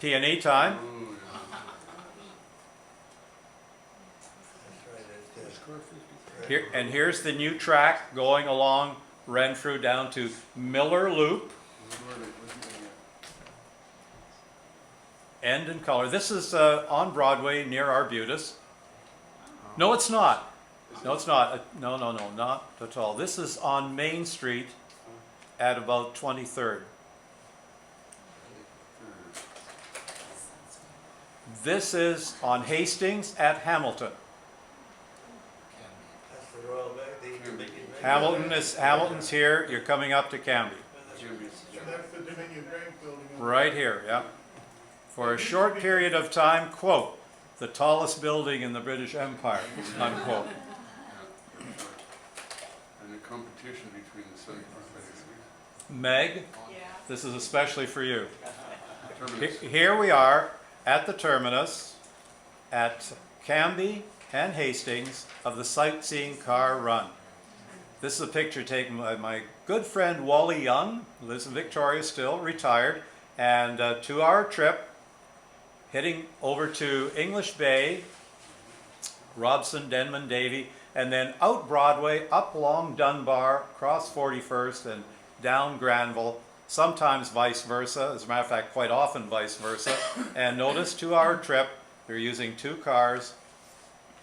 P&E time. Here, and here's the new track going along Renfrew down to Miller Loop. End in color. This is on Broadway near Arbutus. No, it's not. No, it's not. No, not at all. This is on Main Street at about 23rd. This is on Hastings at Hamilton. That's the Royal Bank, the big. Hamilton's here. You're coming up to Cambie. And that's the Dominion Bank building. Right here, yeah. For a short period of time, quote, the tallest building in the British Empire, unquote. And the competition between the 75 Meg, this is especially for you. terminus. Here we are at the terminus at Cambie and Hastings of the sightseeing car run. This is a picture taken by my good friend Wally Young, who lives in Victoria still, retired, and 2-hour trip heading over to English Bay, Robson, Denman, Davie, and then out Broadway, up along Dunbar, across 41st, and down Granville, sometimes vice versa, as a matter of fact, quite often vice versa. And notice 2-hour trip, they're using 2 cars,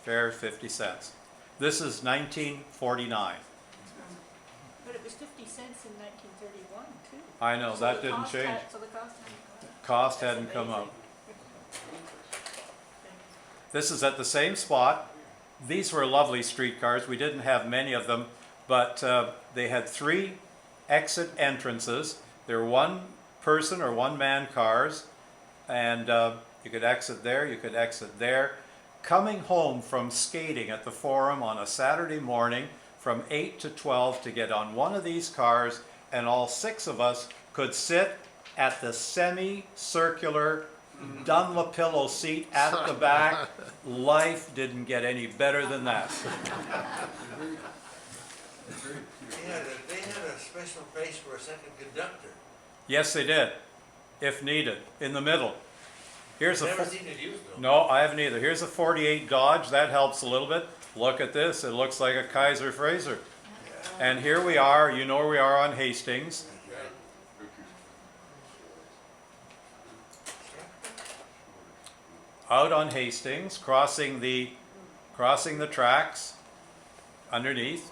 fare 50 cents. This is 1949. But it was 50 cents in 1931 too. I know, So that the didn't cost change. had- So the cost hadn't gone up. Cost That's hadn't come amazing. up. This is at the same spot. These were lovely streetcars. We didn't have many of them, but they had 3 exit entrances. They were one person or one man cars, and you could exit there, you could exit there. Coming home from skating at the Forum on a Saturday morning from 8 to 12 to get on one of these cars, and all 6 of us could sit at the semicircular Dunlopillo seat at the back. Life didn't get any better than that. They had a special place for a second conductor. Yes, they did, if needed, in the middle. Here's a Never seen it used though. No, I haven't either. Here's a 48 Dodge. That helps a little bit. Look at this. It looks like a Kaiser Frazer. And here we are. You know where we are on Hastings. Out on Hastings, crossing the tracks underneath.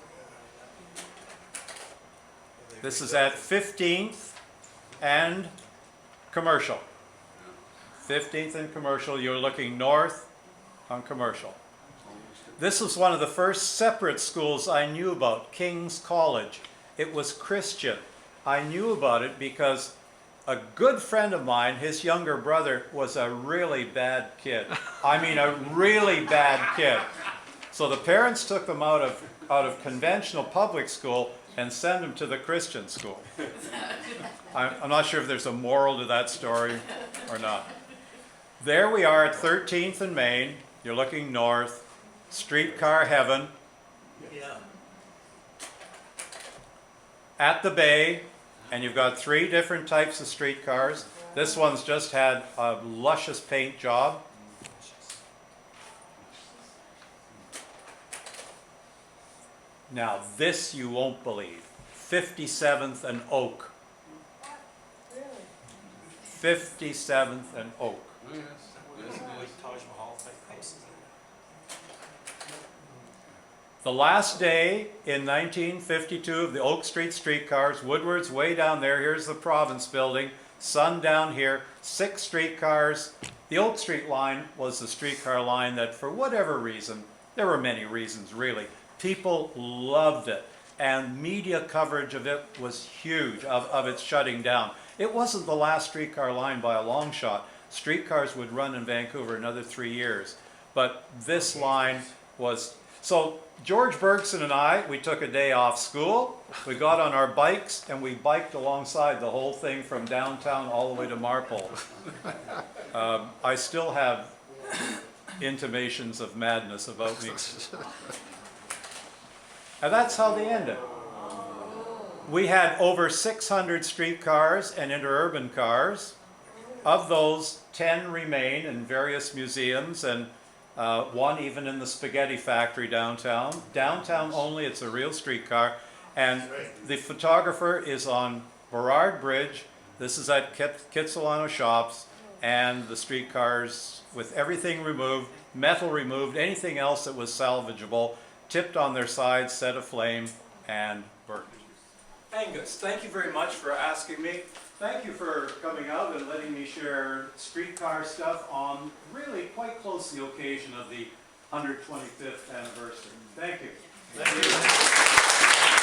This is at 15th and Commercial. 15th and Commercial, you're looking north on Commercial. This was one of the first separate schools I knew about, King's College. It was Christian. I knew about it because a good friend of mine, his younger brother, was a really bad kid. I mean, a really bad kid. So the parents took them out of conventional public school and sent them to the Christian school. I'm not sure if there's a moral to that story or not. There we are at 13th and Main. You're looking north. Streetcar heaven. Yeah. At the bay, and you've got 3 different types of streetcars. This one's just had a luscious paint job. Now this you won't believe. 57th and Oak. 57th and Oak. The last day in 1952 of the Oak Street streetcars, Woodward's way down there, here's the Province building, sun down here, 6 streetcars. The Oak Street line was the streetcar line that, for whatever reason, there were many reasons really, people loved it, and media coverage of it was huge, of its shutting down. It wasn't the last streetcar line by a long shot. Streetcars would run in Vancouver another 3 years, but this line was... So George Bergson and I, we took a day off school, we got on our bikes, and we biked alongside the whole thing from downtown all the way to Marpole. I still have intimations of madness about me. And that's how they ended. We had over 600 streetcars and interurban cars. Of those, 10 remain in various museums, and one even in the spaghetti factory downtown. Downtown only, it's a real streetcar. And the photographer is on Burrard Bridge. This is at Kitsilano Shops, and the streetcars with everything removed, metal removed, anything else that was salvageable, tipped on their sides, set aflame, and burnt. Angus, thank you very much for asking me. Thank you for coming out and letting me share streetcar stuff on really quite close to the occasion of the 125th anniversary. Thank you. Thank you.